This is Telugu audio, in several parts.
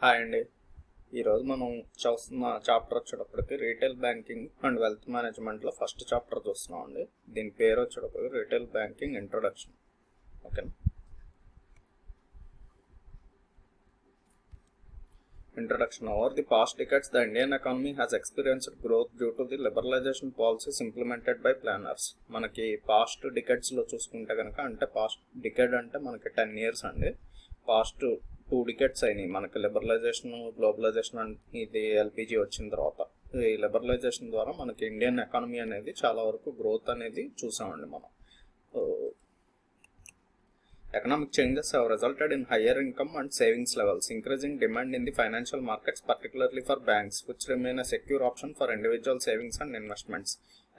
హాయ్ అండి. ఈరోజు మనం చూస్తున్న చాప్టర్ వచ్చేటప్పటికి రీటైల్ బ్యాంకింగ్ అండ్ వెల్త్ మేనేజ్మెంట్లో ఫస్ట్ చాప్టర్ చూస్తున్నాం అండి. దీని పేరు వచ్చేటప్పటికి రీటైల్ బ్యాంకింగ్ ఇంట్రొడక్షన్. ఓకేనా. Introduction. Over the past decades, the Indian economy has experienced growth due to the liberalization policies implemented by planners. మనకి పాస్ట్ డికెడ్స్లో చూసుకుంటే కనుక, అంటే పాస్ట్ డికెడ్ అంటే మనకి 10 years అండి. పాస్ట్ 2 decades అయినాయి మనకి లిబరలైజేషన్, గ్లోబలైజేషన్ అండ్ ఇది ఎల్పిజి వచ్చిన తర్వాత. ఈ లిబరలైజేషన్ ద్వారా మనకి ఇండియన్ ఎకానమీ అనేది చాలా వరకు గ్రోత్ అనేది చూసామండి మనం. Economic changes have resulted in higher income and savings levels, increasing demand in the financial markets, particularly for banks, which remain a secure option for individual savings and investments.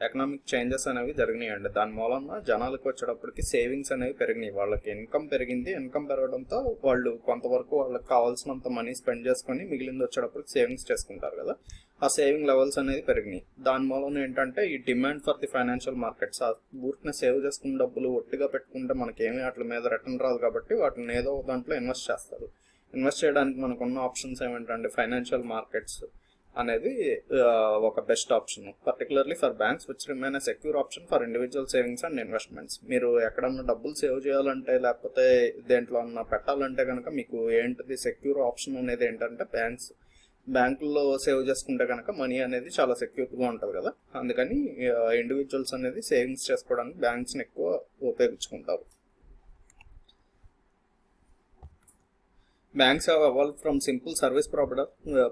Economic changes అనేవి జరిగినాయండి. దాని మూలన జనాలకు వచ్చేటప్పటికి సేవింగ్స్ అనేవి పెరిగినాయి. వాళ్ళకి ఇన్కమ్ పెరిగింది. ఇన్కమ్ పెరగడంతో వాళ్ళు కొంతవరకు వాళ్ళకి కావాల్సినంత మనీ స్పెండ్ చేసుకొని మిగిలింది వచ్చేటప్పటికి సేవింగ్స్ చేసుకుంటారు కదా. ఆ సేవింగ్ లెవెల్స్ అనేది పెరిగినాయి. దాని మూలన ఏంటంటే ఈ demand for the financial markets, ఆ ఊరిని సేవ్ చేసుకున్న డబ్బులు ఒట్టిగా పెట్టుకుంటే మనకేమీ వాటి మీద రిటర్న్ రాదు కాబట్టి వాటిని ఏదో దాంట్లో ఇన్వెస్ట్ చేస్తారు. ఇన్వెస్ట్ చేయడానికి మనకున్న ఆప్షన్స్ ఏమిటంటే ఫైనాన్షియల్ మార్కెట్స్ అనేది ఒక best option, particularly for banks which remain a secure option for individual savings and investments. మీరు ఎక్కడన్నా డబ్బులు సేవ్ చేయాలంటే లేకపోతే దేంట్లో అన్నా పెట్టాలంటే కనుక మీకు ఏంటిది సెక్యూర్ ఆప్షన్ అనేది ఏంటంటే బ్యాంకుల్లో సేవ్ చేసుకుంటే కనుక మనీ అనేది చాలా సెక్యూర్గా ఉంటుంది కదా. అందుకని ఇండివిజువల్స్ అనేది సేవింగ్స్ చేసుకోవడానికి బ్యాంక్స్ని ఎక్కువ ఉపయోగించుకుంటారు. Banks have evolved from simple service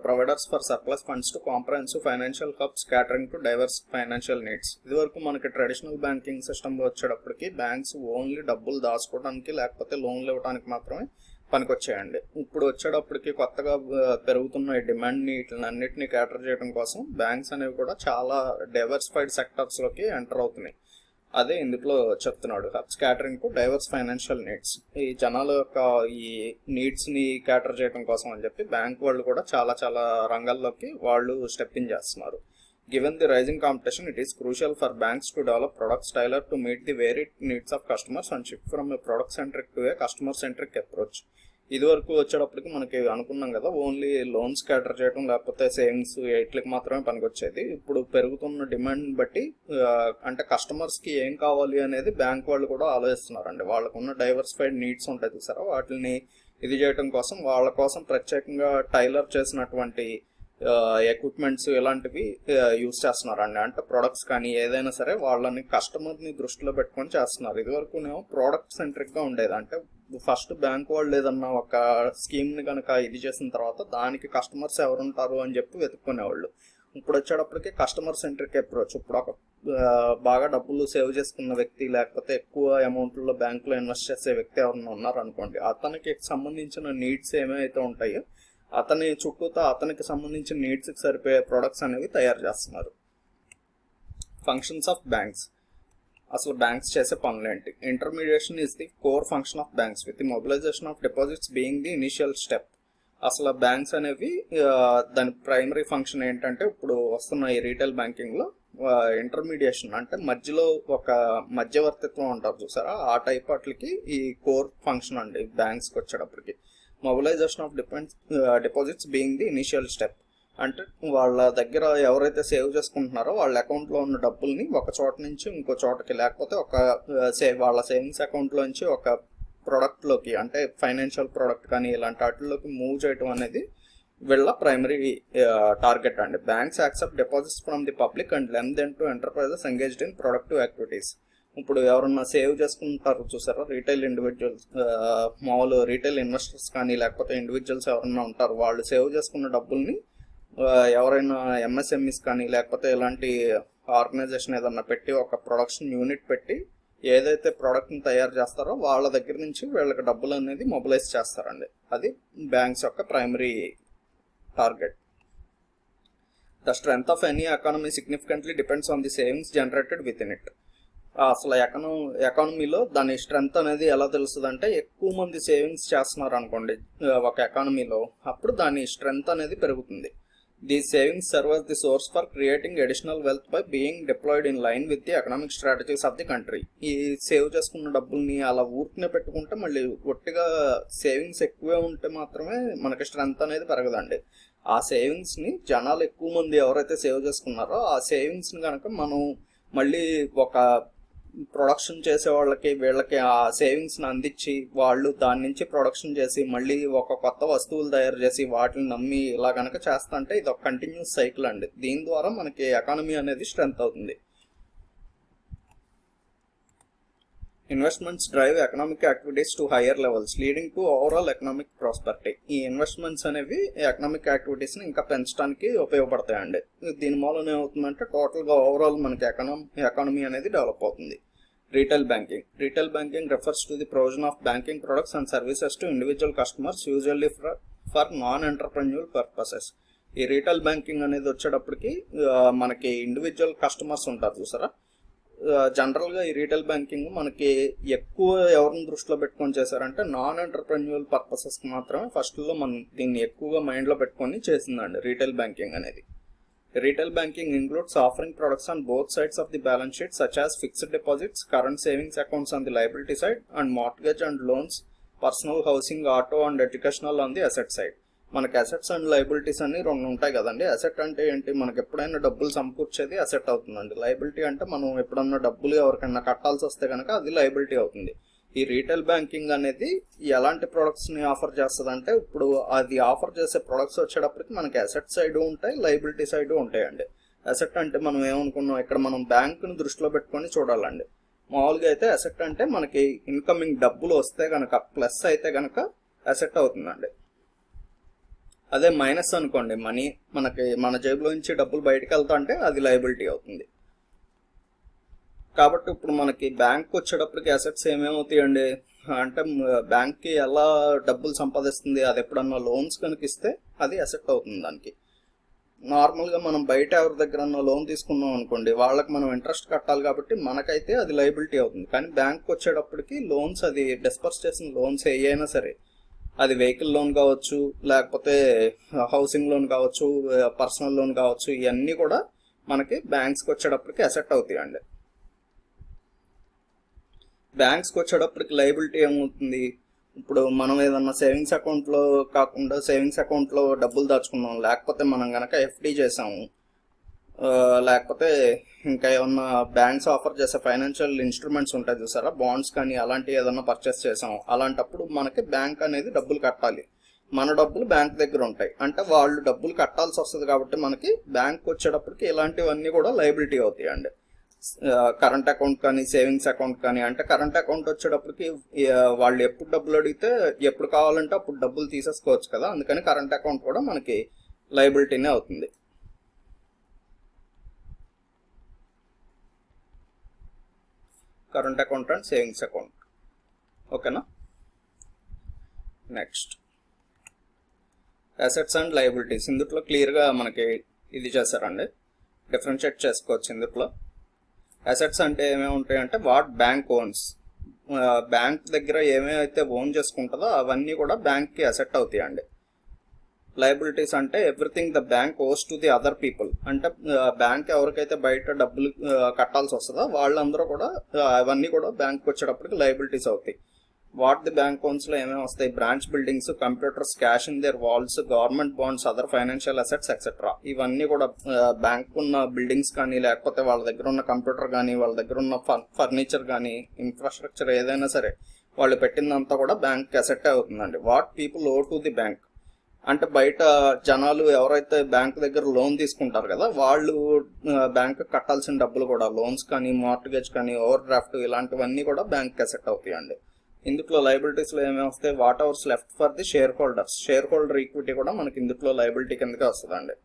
providers for surplus funds to comprehensive financial hubs catering to diverse financial needs. ఇదివరకు మనకి ట్రెడిషనల్ బ్యాంకింగ్ సిస్టంలో వచ్చేటప్పటికి బ్యాంక్స్ ఓన్లీ డబ్బులు దాచుకోవడానికి లేకపోతే లోన్లు ఇవ్వడానికి మాత్రమే పనికొచ్చాయండి. ఇప్పుడు వచ్చేటప్పటికి కొత్తగా పెరుగుతున్న ఈ డిమాండ్ని వీటినన్నిటిని క్యాటర్ చేయడం కోసం బ్యాంక్స్ అనేవి కూడా చాలా డైవర్సిఫైడ్ సెక్టర్స్లోకి ఎంటర్ అవుతున్నాయి. అదే ఇందులో చెప్తున్నాడు, hubs catering to diverse financial needs. ఈ జనాల యొక్క ఈ నీడ్స్ని క్యాటర్ చేయడం కోసం అని చెప్పి బ్యాంక్ వాళ్ళు కూడా చాలా చాలా రంగాల్లోకి వాళ్ళు స్టెప్ ఇన్ చేస్తున్నారు. Given the rising competition, it is crucial for banks to develop products tailor to meet the varied needs of customers and shift from a product centric to a customer centric approach. ఇదివరకు వచ్చేటప్పటికి మనకి అనుకున్నాం కదా, ఓన్లీ లోన్స్ క్యాటర్ చేయడం లేకపోతే సేవింగ్స్ వీటికి మాత్రమే పనికొచ్చేది. ఇప్పుడు పెరుగుతున్న డిమాండ్ బట్టి అంటే కస్టమర్స్కి ఏం కావాలి అనేది బ్యాంక్ వాళ్ళు కూడా ఆలోచిస్తున్నారండి. వాళ్ళకున్న డైవర్సిఫైడ్ నీడ్స్ ఉంటాయి చూసారా, వాటిని ఇది చేయడం కోసం వాళ్ళ కోసం ప్రత్యేకంగా టైలర్ చేసినటువంటి ఎక్విప్మెంట్స్ ఇలాంటివి యూజ్ చేస్తున్నారండి. అంటే ప్రొడక్ట్స్ కానీ ఏదైనా సరే వాళ్ళని కస్టమర్ని దృష్టిలో పెట్టుకొని చేస్తున్నారు. ఇదివరకునేమో ప్రోడక్ట్ సెంట్రిక్గా ఉండేది. అంటే ఫస్ట్ బ్యాంక్ వాళ్ళు ఏదన్నా ఒక స్కీమ్ని కనుక ఇది చేసిన తర్వాత దానికి కస్టమర్స్ ఎవరుంటారు అని చెప్పి వెతుక్కునేవాళ్ళు. ఇప్పుడు వచ్చేటప్పటికి కస్టమర్ సెంట్రిక్ అప్రోచ్. ఇప్పుడు ఒక బాగా డబ్బులు సేవ్ చేసుకున్న వ్యక్తి లేకపోతే ఎక్కువ అమౌంట్లో బ్యాంకులో ఇన్వెస్ట్ చేసే వ్యక్తి ఎవరన్నా ఉన్నారు అనుకోండి, అతనికి సంబంధించిన నీడ్స్ ఏమైతే ఉంటాయో అతని చుట్టూతో అతనికి సంబంధించిన నీడ్స్కి సరిపోయే ప్రొడక్ట్స్ అనేవి తయారు చేస్తున్నారు. Functions of banks. అసలు బ్యాంక్స్ చేసే పనులేంటి? Intermediation is the core function of banks with the mobilisation of deposits being the initial step. అసలు బ్యాంక్స్ అనేవి దాని ప్రైమరీ ఫంక్షన్ ఏంటంటే ఇప్పుడు వస్తున్న ఈ రీటైల్ బ్యాంకింగ్లో ఇంటర్మీడియేషన్ అంటే మధ్యలో ఒక మధ్యవర్తిత్వం అంటారు చూసారా, ఆ టైప్ వాటికి ఈ కోర్ ఫంక్షన్ అండి బ్యాంక్స్కి వచ్చేటప్పటికి. Mobilisation of deposits being the initial step అంటే వాళ్ళ దగ్గర ఎవరైతే సేవ్ చేసుకుంటున్నారో వాళ్ళ అకౌంట్లో ఉన్న డబ్బుల్ని ఒక చోట నుంచి ఇంకో చోటకి లేకపోతే ఒక వాళ్ళ సేవింగ్స్ అకౌంట్లో నుంచి ఒక ప్రోడక్ట్లోకి అంటే ఫైనాన్షియల్ ప్రోడక్ట్ కానీ ఇలాంటి వాటిల్లోకి మూవ్ చేయడం అనేది వీళ్ళ ప్రైమరీ టార్గెట్ అండి. Banks accept deposits from the public and lend them to enterprises engaged in productive activities. ఇప్పుడు ఎవరన్నా సేవ్ చేసుకుంటారు చూసారా, రీటైల్ ఇండివిజువల్స్, మామూలు రీటైల్ ఇన్వెస్టర్స్ కానీ లేకపోతే ఇండివిజువల్స్ ఎవరన్నా ఉంటారు, వాళ్ళు సేవ్ చేసుకున్న డబ్బుల్ని ఎవరైనా ఎంఎస్ఎంఈస్ కానీ లేకపోతే ఇలాంటి ఆర్గనైజేషన్ ఏదన్నా పెట్టి ఒక ప్రొడక్షన్ యూనిట్ పెట్టి ఏదైతే ప్రోడక్ట్ని తయారు చేస్తారో వాళ్ళ దగ్గర నుంచి వీళ్ళకి డబ్బులు అనేది మొబిలైజ్ చేస్తారండి. అది బ్యాంక్స్ యొక్క primary target. The strength of any economy significantly depends on the savings generated with in it. అసలు ఎకానమీలో దాని స్ట్రెంగ్త్ అనేది ఎలా తెలుస్తుంది అంటే ఎక్కువ మంది సేవింగ్స్ చేస్తున్నారు అనుకోండి ఒక ఎకానమీలో, అప్పుడు దాని స్ట్రెంగ్త్ అనేది పెరుగుతుంది. These savings serve as the source for creating additional wealth by being deployed in line with the economic strategies of the country. ఈ సేవ్ చేసుకున్న డబ్బుల్ని అలా ఊరికనే పెట్టుకుంటే మళ్ళీ ఒట్టిగా సేవింగ్స్ ఎక్కువే ఉంటే మాత్రమే మనకి స్ట్రెంత్ అనేది పెరగదండి. ఆ సేవింగ్స్ని జనాలు ఎక్కువ మంది ఎవరైతే సేవ్ చేసుకున్నారో ఆ సేవింగ్స్ని కనుక మనం మళ్ళీ ఒక ప్రొడక్షన్ చేసే వాళ్ళకి వీళ్ళకి ఆ సేవింగ్స్ని అందించి వాళ్ళు దాని నుంచి ప్రొడక్షన్ చేసి మళ్ళీ ఒక కొత్త వస్తువులు తయారు చేసి వాటిని నమ్మి ఇలా కనుక చేస్తుంటే ఇది ఒక కంటిన్యూస్ సైకిల్ అండి. దీని ద్వారా మనకి ఎకానమీ అనేది స్ట్రెంత్ అవుతుంది. Investments drive economic activities to higher levels leading to overall economic prosperity. ఈ ఇన్వెస్ట్మెంట్స్ అనేవి ఎకనామిక్ యాక్టివిటీస్ని ఇంకా పెంచడానికి ఉపయోగపడతాయండి. దీని మూలన ఏమవుతుందంటే టోటల్గా ఓవరాల్ మనకి ఎకానమీ అనేది డెవలప్ అవుతుంది. Retail banking refers to the provision of banking products and services to individual customers usually for non-entrepreneurial purposes. ఈ రీటైల్ బ్యాంకింగ్ అనేది వచ్చేటప్పటికి మనకి ఇండివిజువల్ కస్టమర్స్ ఉంటారు చూసారా. జనరల్గా ఈ రీటైల్ బ్యాంకింగ్ మనకి ఎక్కువ ఎవరిని దృష్టిలో పెట్టుకొని చేశారంటే నాన్ ఎంటర్ప్రెన్యూరల్ పర్పసెస్కి మాత్రమే ఫస్ట్లో మనం దీన్ని ఎక్కువగా మైండ్లో పెట్టుకొని చేసిందండి రీటైల్ బ్యాంకింగ్ అనేది. Retail banking includes offering products on both sides of the balance sheet such as fixed deposits, current savings accounts on the liability side and mortgage and loans, personal housing, auto and educational on the asset side. మనకి అసెట్స్ అండ్ లయబిలిటీస్ అన్ని రెండు ఉంటాయి కదండి. అసెట్ అంటే ఏంటి, మనకి ఎప్పుడైనా డబ్బులు సమకూర్చేది అసెట్ అవుతుందండి. లయబిలిటీ అంటే మనం ఎప్పుడన్నా డబ్బులు ఎవరికైనా కట్టాల్సి వస్తే కనుక అది లయబిలిటీ అవుతుంది. ఈ రీటైల్ బ్యాంకింగ్ అనేది ఎలాంటి ప్రొడక్ట్స్ని ఆఫర్ చేస్తుంది అంటే ఇప్పుడు అది ఆఫర్ చేసే ప్రొడక్ట్స్ వచ్చేటప్పటికి మనకి అసెట్ సైడ్ ఉంటాయి, లయబిలిటీ సైడ్ ఉంటాయండి. అసెట్ అంటే మనం ఏమనుకున్నాం, ఇక్కడ మనం బ్యాంకుని దృష్టిలో పెట్టుకొని చూడాలండి. మామూలుగా అయితే అసెట్ అంటే మనకి ఇన్కమింగ్ డబ్బులు వస్తే కనుక ప్లస్ అయితే కనుక అసెట్ అవుతుందండి. అదే మైనస్ అనుకోండి, మనకి మన జేబులో నుంచి డబ్బులు బయటకు వెళ్తా అంటే అది లయబిలిటీ అవుతుంది. కాబట్టి ఇప్పుడు మనకి బ్యాంక్ వచ్చేటప్పటికి అసెట్స్ ఏమేమవుతాయండి అంటే బ్యాంక్కి ఎలా డబ్బులు సంపాదిస్తుంది, అది ఎప్పుడన్నా లోన్స్ కనుక ఇస్తే అది అసెట్ అవుతుంది దానికి. నార్మల్గా మనం బయట ఎవరి దగ్గర లోన్ తీసుకున్నాం అనుకోండి, వాళ్ళకి మనం ఇంట్రెస్ట్ కట్టాలి కాబట్టి మనకైతే అది లయబిలిటీ అవుతుంది. కానీ బ్యాంక్ వచ్చేటప్పటికి లోన్స్, అది డిస్పర్స్ చేసిన లోన్స్ ఏ అయినా సరే, అది వెహికల్ లోన్ కావచ్చు, లేకపోతే హౌసింగ్ లోన్ కావచ్చు, పర్సనల్ లోన్ కావచ్చు, ఇవన్నీ కూడా మనకి బ్యాంక్స్కి వచ్చేటప్పటికి అసెట్ అవుతాయండి. బ్యాంక్స్కి వచ్చేటప్పటికి లయబిలిటీ ఏమవుతుంది, ఇప్పుడు మనం ఏదన్నా సేవింగ్స్ అకౌంట్లో కాకుండా సేవింగ్స్ అకౌంట్లో డబ్బులు దాచుకున్నాం, లేకపోతే మనం కనుక ఎఫ్డి చేసాము, లేకపోతే ఇంకా ఏమన్నా బ్యాంక్స్ ఆఫర్ చేసే ఫైనాన్షియల్ ఇన్స్ట్రుమెంట్స్ ఉంటాయి చూసారా, బాండ్స్ కానీ అలాంటివి ఏదన్నా పర్చేస్ చేసాము, అలాంటప్పుడు మనకి బ్యాంక్ అనేది డబ్బులు కట్టాలి. మన డబ్బులు బ్యాంక్ దగ్గర ఉంటాయి అంటే వాళ్ళు డబ్బులు కట్టాల్సి వస్తుంది. కాబట్టి మనకి బ్యాంక్ వచ్చేటప్పటికి ఇలాంటివన్నీ కూడా లయబిలిటీ అవుతాయి అండి. కరెంట్ అకౌంట్ కానీ సేవింగ్స్ అకౌంట్ కానీ, అంటే కరెంట్ అకౌంట్ వచ్చేటప్పటికి వాళ్ళు ఎప్పుడు డబ్బులు అడిగితే ఎప్పుడు కావాలంటే అప్పుడు డబ్బులు తీసేసుకోవచ్చు కదా, అందుకని కరెంట్ అకౌంట్ కూడా మనకి లయబిలిటీనే అవుతుంది. Current account and savings account, ఓకేనా. Next assets and liabilities. ఇందులో క్లియర్గా మనకి ఇది చేశారండి, డిఫరెన్షియేట్ చేసుకోవచ్చు. ఇందులో అసెట్స్ అంటే ఏమేమి ఉంటాయి అంటే వాట్ బ్యాంక్ ఓన్స్, బ్యాంక్ దగ్గర ఏమేమైతే ఓన్ చేసుకుంటుందో అవన్నీ కూడా బ్యాంక్కి అసెట్ అవుతాయండి. లయబిలిటీస్ అంటే ఎవ్రీథింగ్ ద బ్యాంక్ ఓస్ టు ది అదర్ పీపుల్, అంటే బ్యాంక్ ఎవరికైతే బయట డబ్బులు కట్టాల్సి వస్తుందో వాళ్ళందరూ కూడా అవన్నీ కూడా బ్యాంక్కి వచ్చేటప్పటికి లయబిలిటీస్ అవుతాయి. వాట్ ది బ్యాంక్ ఓన్స్లో ఏమేమి వస్తాయి, branch buildings, computers, cash in their walls, government bonds, other financial assets etcetera. ఇవన్నీ కూడా బ్యాంక్ ఉన్న బిల్డింగ్స్ కానీ, లేకపోతే వాళ్ళ దగ్గర ఉన్న కంప్యూటర్ కానీ, వాళ్ళ దగ్గర ఉన్న ఫర్నిచర్ కానీ, ఇన్ఫ్రాస్ట్రక్చర్ ఏదైనా సరే వాళ్ళు పెట్టిందంతా కూడా బ్యాంక్ అసెట్ అవుతుందండి. What people owe to the bank అంటే బయట జనాలు ఎవరైతే బ్యాంక్ దగ్గర లోన్ తీసుకుంటారు కదా, వాళ్ళు బ్యాంక్ కట్టాల్సిన డబ్బులు కూడా, లోన్స్ కానీ, మార్ట్గేజ్ కానీ, ఓవర్ డ్రాఫ్ట్, ఇలాంటివన్నీ కూడా బ్యాంక్ అసెట్ అవుతాయండి. ఇందులో లయబిలిటీస్లో ఏమేమి వస్తాయి, what hours left for the share holders, share holder equity కూడా మనకి ఇందులో లయబిలిటీ కిందకే వస్తుందండి.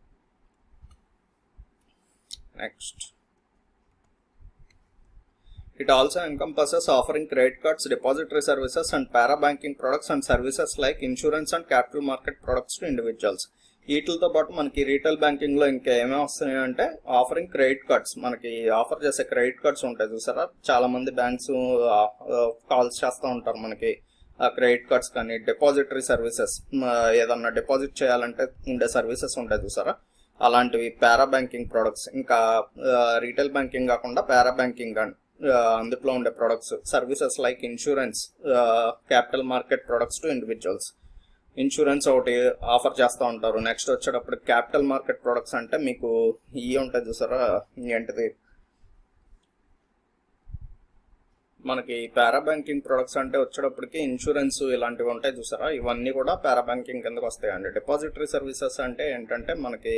Next it also encompasses offering credit cards, depository services and para banking products and services like insurance and capital market products to individuals. వీటితో పాటు మనకి రీటైల్ బ్యాంకింగ్లో ఇంకా ఏమేమి వస్తున్నాయి అంటే ఆఫరింగ్ క్రెడిట్ కార్డ్స్, మనకి ఆఫర్ చేసే క్రెడిట్ కార్డ్స్ ఉంటాయి చూసారా, చాలామంది బ్యాంక్స్ కాల్స్ చేస్తూ ఉంటారు మనకి క్రెడిట్ కార్డ్స్ కానీ. డిపాజిటరీ సర్వీసెస్, ఏదన్నా డిపాజిట్ చేయాలంటే ఉండే సర్వీసెస్ ఉంటాయి చూసారా, అలాంటివి పారా బ్యాంకింగ్ ప్రొడక్ట్స్, ఇంకా రీటైల్ బ్యాంకింగ్ కాకుండా పారా బ్యాంకింగ్ అండ్ అందులో ఉండే products, services like insurance, capital market products to individuals. Insurance ఒకటి ఆఫర్ చేస్తూ ఉంటారు. నెక్స్ట్ వచ్చేటప్పుడు క్యాపిటల్ మార్కెట్ ప్రొడక్ట్స్ అంటే మీకు ఇవి ఉంటాయి చూసారా, ఏంటిది మనకి పారా బ్యాంకింగ్ ప్రొడక్ట్స్ అంటే వచ్చేటప్పటికి ఇన్సూరెన్స్ ఇలాంటివి ఉంటాయి చూసారా, ఇవన్నీ కూడా పారా బ్యాంకింగ్ కిందకు వస్తాయండి. డిపాజిటరీ సర్వీసెస్ అంటే ఏంటంటే మనకి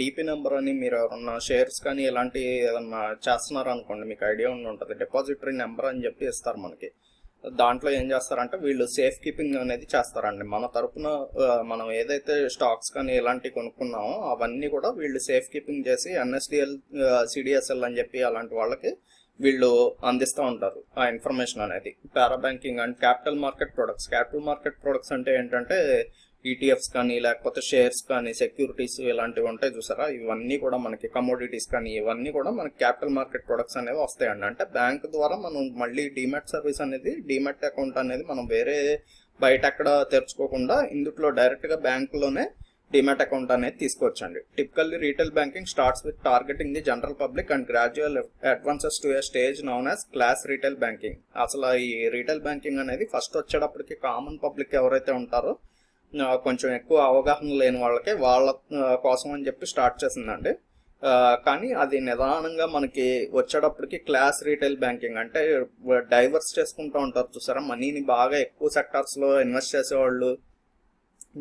డిపి నెంబర్ అని మీరు ఎవరన్నా షేర్స్ కానీ ఇలాంటి ఏదన్నా చేస్తున్నారు అనుకోండి, మీకు ఐడియా ఉండి ఉంటుంది. డిపాజిటరీ నెంబర్ అని చెప్పి ఇస్తారు మనకి. దాంట్లో ఏం చేస్తారంటే వీళ్ళు సేఫ్ కీపింగ్ అనేది చేస్తారండి. మన తరపున మనం ఏదైతే స్టాక్స్ కానీ ఇలాంటివి కొనుక్కున్నామో అవన్నీ కూడా వీళ్ళు సేఫ్ కీపింగ్ చేసి ఎన్ఎస్డిఎల్, సిడిఎస్ఎల్ అని చెప్పి అలాంటి వాళ్ళకి వీళ్ళు అందిస్తూ ఉంటారు ఆ ఇన్ఫర్మేషన్ అనేది. Para banking and capital market products అంటే ఏంటంటే ఈటీఎఫ్స్ కానీ లేకపోతే షేర్స్ కానీ సెక్యూరిటీస్ ఇలాంటివి ఉంటాయి చూసారా, ఇవన్నీ కూడా మనకి కమోడిటీస్ కానీ ఇవన్నీ కూడా మనకి క్యాపిటల్ మార్కెట్ ప్రొడక్ట్స్ అనేవి వస్తాయండి. అంటే బ్యాంక్ ద్వారా మనం మళ్ళీ డీమ్యాట్ సర్వీస్ అనేది, డీమ్యాట్ అకౌంట్ అనేది మనం వేరే బయట ఎక్కడ తెరుచుకోకుండా ఇందులో డైరెక్ట్గా బ్యాంకులోనే డీమ్యాట్ అకౌంట్ అనేది తీసుకోవచ్చండి. Typically retail banking starts with targeting the general public and gradual advances to A stage noun as class retail banking. అసలు ఈ రీటైల్ బ్యాంకింగ్ అనేది ఫస్ట్ వచ్చేటప్పటికి కామన్ పబ్లిక్ ఎవరైతే ఉంటారో కొంచెం ఎక్కువ అవగాహన లేని వాళ్ళకి వాళ్ళ కోసం అని చెప్పి స్టార్ట్ చేసిందండి. కానీ అది నిదానంగా మనకి వచ్చేటప్పటికి క్లాస్ రీటైల్ బ్యాంకింగ్ అంటే డైవర్స్ చేసుకుంటూ ఉంటారు చూసారా, మనీని బాగా ఎక్కువ సెక్టార్స్లో ఇన్వెస్ట్ చేసేవాళ్ళు,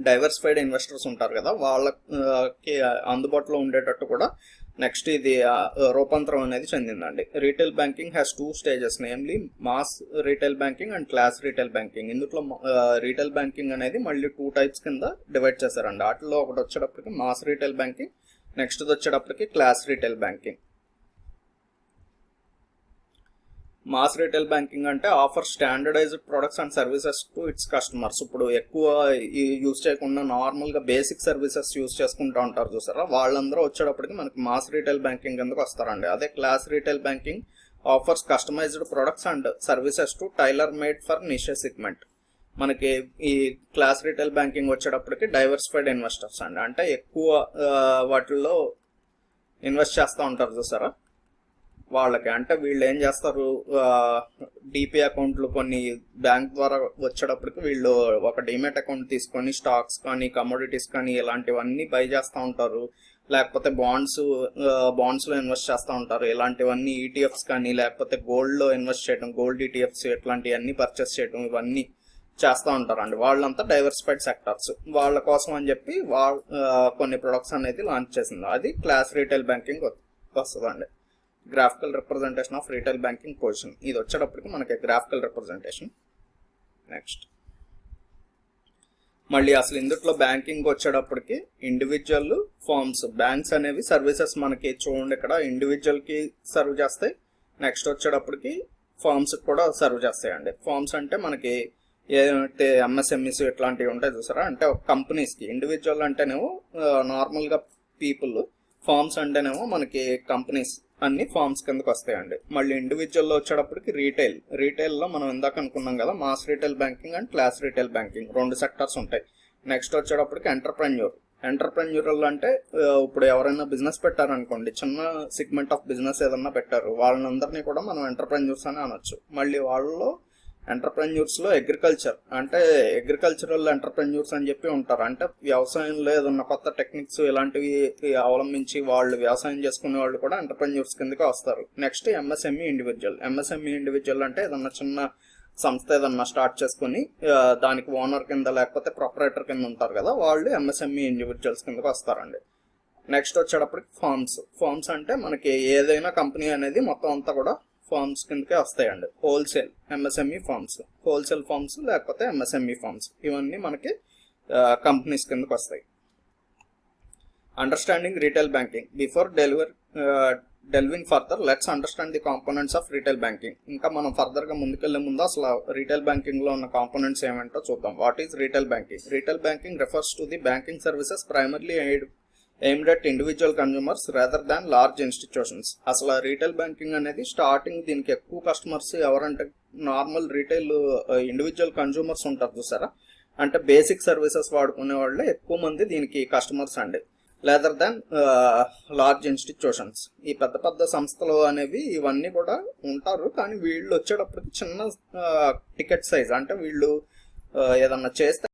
డైవర్సిఫైడ్ ఇన్వెస్టర్స్ ఉంటారు కదా, వాళ్ళకి అందుబాటులో ఉండేటట్టు కూడా నెక్స్ట్ ఇది రూపాంతరం అనేది చెందిందండి. Retail banking has 2 stages, namely mass retail banking and class retail banking. ఇందులో రీటైల్ బ్యాంకింగ్ అనేది మళ్ళీ 2 టైప్స్ కింద డివైడ్ చేశారండి. వాటిలో ఒకటి వచ్చేటప్పటికి మాస్ రీటైల్ బ్యాంకింగ్, నెక్స్ట్ వచ్చేటప్పటికి class retail banking. Mass retail banking అంటే offer standardised products and services to its customers. ఇప్పుడు ఎక్కువ యూజ్ చేయకుండా నార్మల్గా బేసిక్ సర్వీసెస్ యూజ్ చేసుకుంటూ ఉంటారు చూసారా, వాళ్ళందరూ వచ్చేటప్పటికి మనకి మాస్ రీటైల్ బ్యాంకింగ్ కిందకు వస్తారండి. అదే class retail banking offers customised products and services to tailor made for niche segment. మనకి ఈ క్లాస్ రీటైల్ బ్యాంకింగ్ వచ్చేటప్పటికి డైవర్సిఫైడ్ ఇన్వెస్టర్స్ అండి, అంటే ఎక్కువ వాటిల్లో ఇన్వెస్ట్ చేస్తూ ఉంటారు చూసారా వాళ్ళకి. అంటే వీళ్ళు ఏం చేస్తారు, డిపి అకౌంట్లు కొన్ని బ్యాంక్ ద్వారా వచ్చేటప్పటికి వీళ్ళు ఒక డిమెట్ అకౌంట్ తీసుకొని స్టాక్స్ కానీ కమోడిటీస్ కానీ ఇలాంటివన్నీ బై చేస్తూ ఉంటారు, లేకపోతే బాండ్స్లో ఇన్వెస్ట్ చేస్తూ ఉంటారు. ఇలాంటివన్నీ ఈటీఎఫ్స్ కానీ లేకపోతే గోల్డ్లో ఇన్వెస్ట్ చేయడం, గోల్డ్ ఈటీఎఫ్స్ ఇట్లాంటివన్నీ పర్చేస్ చేయడం ఇవన్నీ చేస్తూ ఉంటారండి. వాళ్ళంతా డైవర్సిఫైడ్ సెక్టార్స్, వాళ్ళ కోసం అని చెప్పి కొన్ని ప్రొడక్ట్స్ అనేది లాంచ్ చేసింది. అది క్లాస్ రీటైల్ బ్యాంకింగ్ వస్తుందండి. Graphical representation of retail banking position, ఇది వచ్చేటప్పటికి మనకి గ్రాఫికల్ రిప్రజెంటేషన్. నెక్స్ట్ మళ్ళీ అసలు ఇందులో బ్యాంకింగ్ వచ్చేటప్పటికి ఇండివిజువల్ ఫర్మ్స్, బ్యాంక్స్ అనేవి సర్వీసెస్ మనకి చూడండి ఇక్కడ ఇండివిజువల్కి సర్వ్ చేస్తాయి, నెక్స్ట్ వచ్చేటప్పటికి ఫర్మ్స్ కూడా సర్వ్ చేస్తాయండి. ఫర్మ్స్ అంటే మనకి ఏదంటే ఎంఎస్ఎంఈస్ ఇట్లాంటివి ఉంటాయి చూసారా, అంటే కంపెనీస్కి. ఇండివిజువల్ అంటేనేమో నార్మల్గా పీపుల్, ఫార్మ్స్ అంటేనేమో మనకి కంపెనీస్ అన్ని ఫార్మ్స్ కిందకి వస్తాయండి. మళ్ళీ ఇండివిజువల్లో వచ్చేటప్పటికి రీటైల్లో మనం ఇందాక అనుకున్నాం కదా mass retail banking and class retail banking 2 sectors ఉంటాయి. నెక్స్ట్ వచ్చేటప్పటికి ఎంటర్ప్రెన్యూరల్ అంటే ఇప్పుడు ఎవరైనా బిజినెస్ పెట్టారనుకోండి, చిన్న సెగ్మెంట్ ఆఫ్ బిజినెస్ ఏదన్నా పెట్టారు, వాళ్ళందరినీ కూడా మనం ఎంటర్ప్రెన్యూర్స్ అని అనొచ్చు. మళ్ళీ వాళ్ళలో ఎంటర్ప్రెన్యూర్స్లో అగ్రికల్చరల్ ఎంటర్ప్రెన్యూర్స్ అని చెప్పి ఉంటారు, అంటే వ్యవసాయంలో ఏదన్నా కొత్త టెక్నిక్స్ ఇలాంటివి అవలంబించి వాళ్ళు వ్యవసాయం చేసుకునే వాళ్ళు కూడా ఎంటర్ప్రెన్యూర్స్ కిందకి వస్తారు. నెక్స్ట్ ఎంఎస్ఎంఈ ఇండివిజువల్ అంటే ఏదన్నా చిన్న సంస్థ ఏదన్నా స్టార్ట్ చేసుకుని దానికి ఓనర్ కింద లేకపోతే ప్రొపరేటర్ కింద ఉంటారు కదా, వాళ్ళు ఎంఎస్ఎంఈ ఇండివిజువల్స్ కిందకి వస్తారండి. నెక్స్ట్ వచ్చేటప్పటికి ఫార్మ్స్ అంటే మనకి ఏదైనా కంపెనీ అనేది మొత్తం అంతా కూడా ఫార్మ్స్ కిందకే వస్తాయండి. Wholesale MSME firms, wholesale firms లేకపోతే ఎంఎస్ఎంఈ ఫార్మ్స్ ఇవన్నీ మనకి కంపెనీస్ కిందకి వస్తాయి. Understanding retail banking, before delving further, let's understand the components of retail banking. ఇంకా మనం ఫర్దర్గా ముందుకెళ్లే ముందు అసలు రీటైల్ బ్యాంకింగ్లో ఉన్న కాంపోనెంట్స్ ఏమంటో చూద్దాం. What is retail banking? Retail banking refers to the banking services primarily aimed at individual consumers rather than large institutions. అసలు రీటైల్ బ్యాంకింగ్ అనేది స్టార్టింగ్ దీనికి ఎక్కువ కస్టమర్స్ ఎవరంటే నార్మల్ రీటైల్ ఇండివిజువల్ కన్జ్యూమర్స్ ఉంటారు చూసారా, అంటే బేసిక్ సర్వీసెస్ వాడుకునే వాళ్ళే ఎక్కువ మంది దీనికి కస్టమర్స్ అండి. లేదర్ దాన్ లార్జ్ ఇన్స్టిట్యూషన్స్. ఈ పెద్ద పెద్ద సంస్థలు అనేవి ఇవన్నీ కూడా ఉంటారు, కానీ వీళ్ళు వచ్చేటప్పటికి చిన్న టికెట్ సైజ్. అంటే వీళ్ళు ఏదన్నా చేస్తే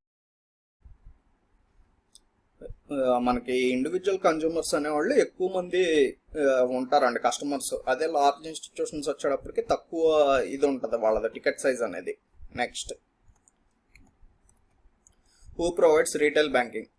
మనకి ఇండివిజువల్ కన్జ్యూమర్స్ అనేవాళ్ళు ఎక్కువ మంది ఉంటారండి కస్టమర్స్. అదే లార్జ్ ఇన్స్టిట్యూషన్స్ వచ్చేటప్పటికి తక్కువ ఇది ఉంటుంది వాళ్ళది టికెట్ సైజ్ అనేది. Next, who provides retail banking.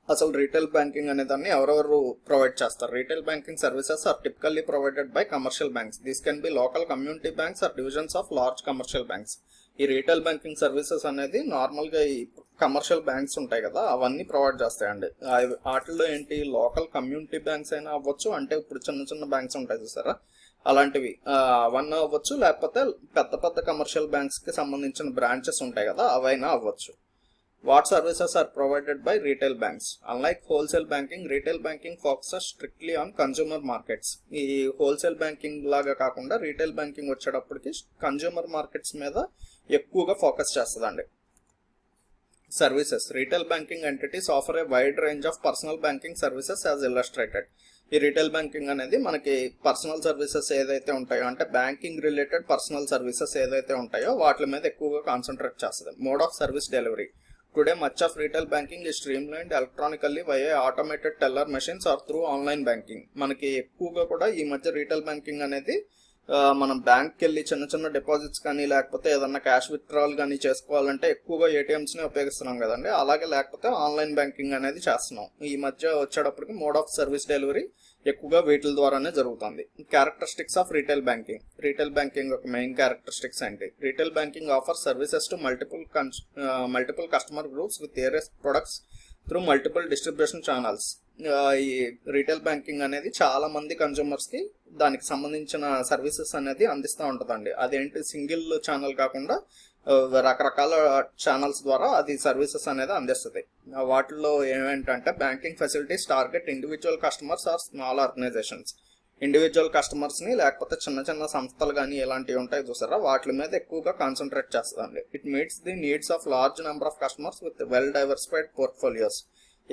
అసలు రీటైల్ బ్యాంకింగ్ అనే దాన్ని ఎవరెవరు ప్రొవైడ్ చేస్తారు? Retail banking services are typically provided by commercial banks. This can be local community banks or divisions of large commercial banks. ఈ రీటైల్ బ్యాంకింగ్ సర్వీసెస్ అనేది నార్మల్గా ఈ కమర్షియల్ బ్యాంక్స్ ఉంటాయి కదా, అవన్నీ ప్రొవైడ్ చేస్తాయండి. వాటిల్లో ఏంటి, లోకల్ కమ్యూనిటీ బ్యాంక్స్ అయినా అవ్వచ్చు, అంటే ఇప్పుడు చిన్న చిన్న బ్యాంక్స్ ఉంటాయి చూసారా, అలాంటివి అవన్నీ అవ్వచ్చు, లేకపోతే పెద్ద పెద్ద కమర్షియల్ బ్యాంక్స్కి సంబంధించిన బ్రాంచెస్ ఉంటాయి కదా, అవైనా అవ్వచ్చు. What services are provided by retail banks? Unlike wholesale banking, retail banking focuses strictly on consumer markets. ఈ హోల్సేల్ బ్యాంకింగ్ లాగా కాకుండా రీటైల్ బ్యాంకింగ్ వచ్చేటప్పటికి కన్జ్యూమర్ మార్కెట్స్ మీద ఎక్కువగా ఫోకస్ చేస్తుందండి. Services. Retail banking entities offer A wide range of personal banking services as illustrated. ఈ రీటైల్ బ్యాంకింగ్ అనేది మనకి పర్సనల్ సర్వీసెస్ ఏదైతే ఉంటాయో, అంటే బ్యాంకింగ్ రిలేటెడ్ పర్సనల్ సర్వీసెస్ ఏదైతే ఉంటాయో వాటి మీద ఎక్కువగా కాన్సన్ట్రేట్ చేస్తుంది. Mode of service delivery. Today, much of retail banking is streamlined electronically via automated teller machines or through online banking. మనకి ఎక్కువగా కూడా ఈ మధ్య రీటైల్ బ్యాంకింగ్ అనేది మనం బ్యాంక్కి వెళ్ళి చిన్న చిన్న డిపాజిట్స్ కానీ లేకపోతే ఏదన్నా క్యాష్ విత్డ్రాల్ కానీ చేసుకోవాలంటే ఎక్కువగా ఏటీఎంస్ని ఉపయోగిస్తున్నాం కదండి, అలాగే లేకపోతే ఆన్లైన్ బ్యాంకింగ్ అనేది చేస్తున్నాం. ఈ మధ్య వచ్చేటప్పటికి మోడ్ ఆఫ్ సర్వీస్ డెలివరీ ఎక్కువగా వీటి ద్వారానే జరుగుతుంది. Characteristics of retail banking. Retail banking ఒక మెయిన్ క్యారెక్టరిస్టిక్స్ ఏంటి? Retail banking offer services to multiple customer groups with various products through multiple distribution channels. ఈ రీటైల్ బ్యాంకింగ్ అనేది చాలా మంది కన్జ్యూమర్స్కి దానికి సంబంధించిన సర్వీసెస్ అనేది అందిస్తూ ఉంటుందండి. అదేంటి, సింగిల్ ఛానల్ కాకుండా రకరకాల ఛానల్స్ ద్వారా అది సర్వీసెస్ అనేది అందిస్తుంది. వాటిల్లో ఏమేంటంటే banking facilities target individual customers or small organisations. ఇండివిజువల్ కస్టమర్స్ని లేకపోతే చిన్న చిన్న సంస్థలు కానీ ఎలాంటివి ఉంటాయి చూసారా, వాటి మీద ఎక్కువగా కాన్సన్ట్రేట్ చేస్తుందండి. It meets the needs of large number of customers with well diversified portfolios.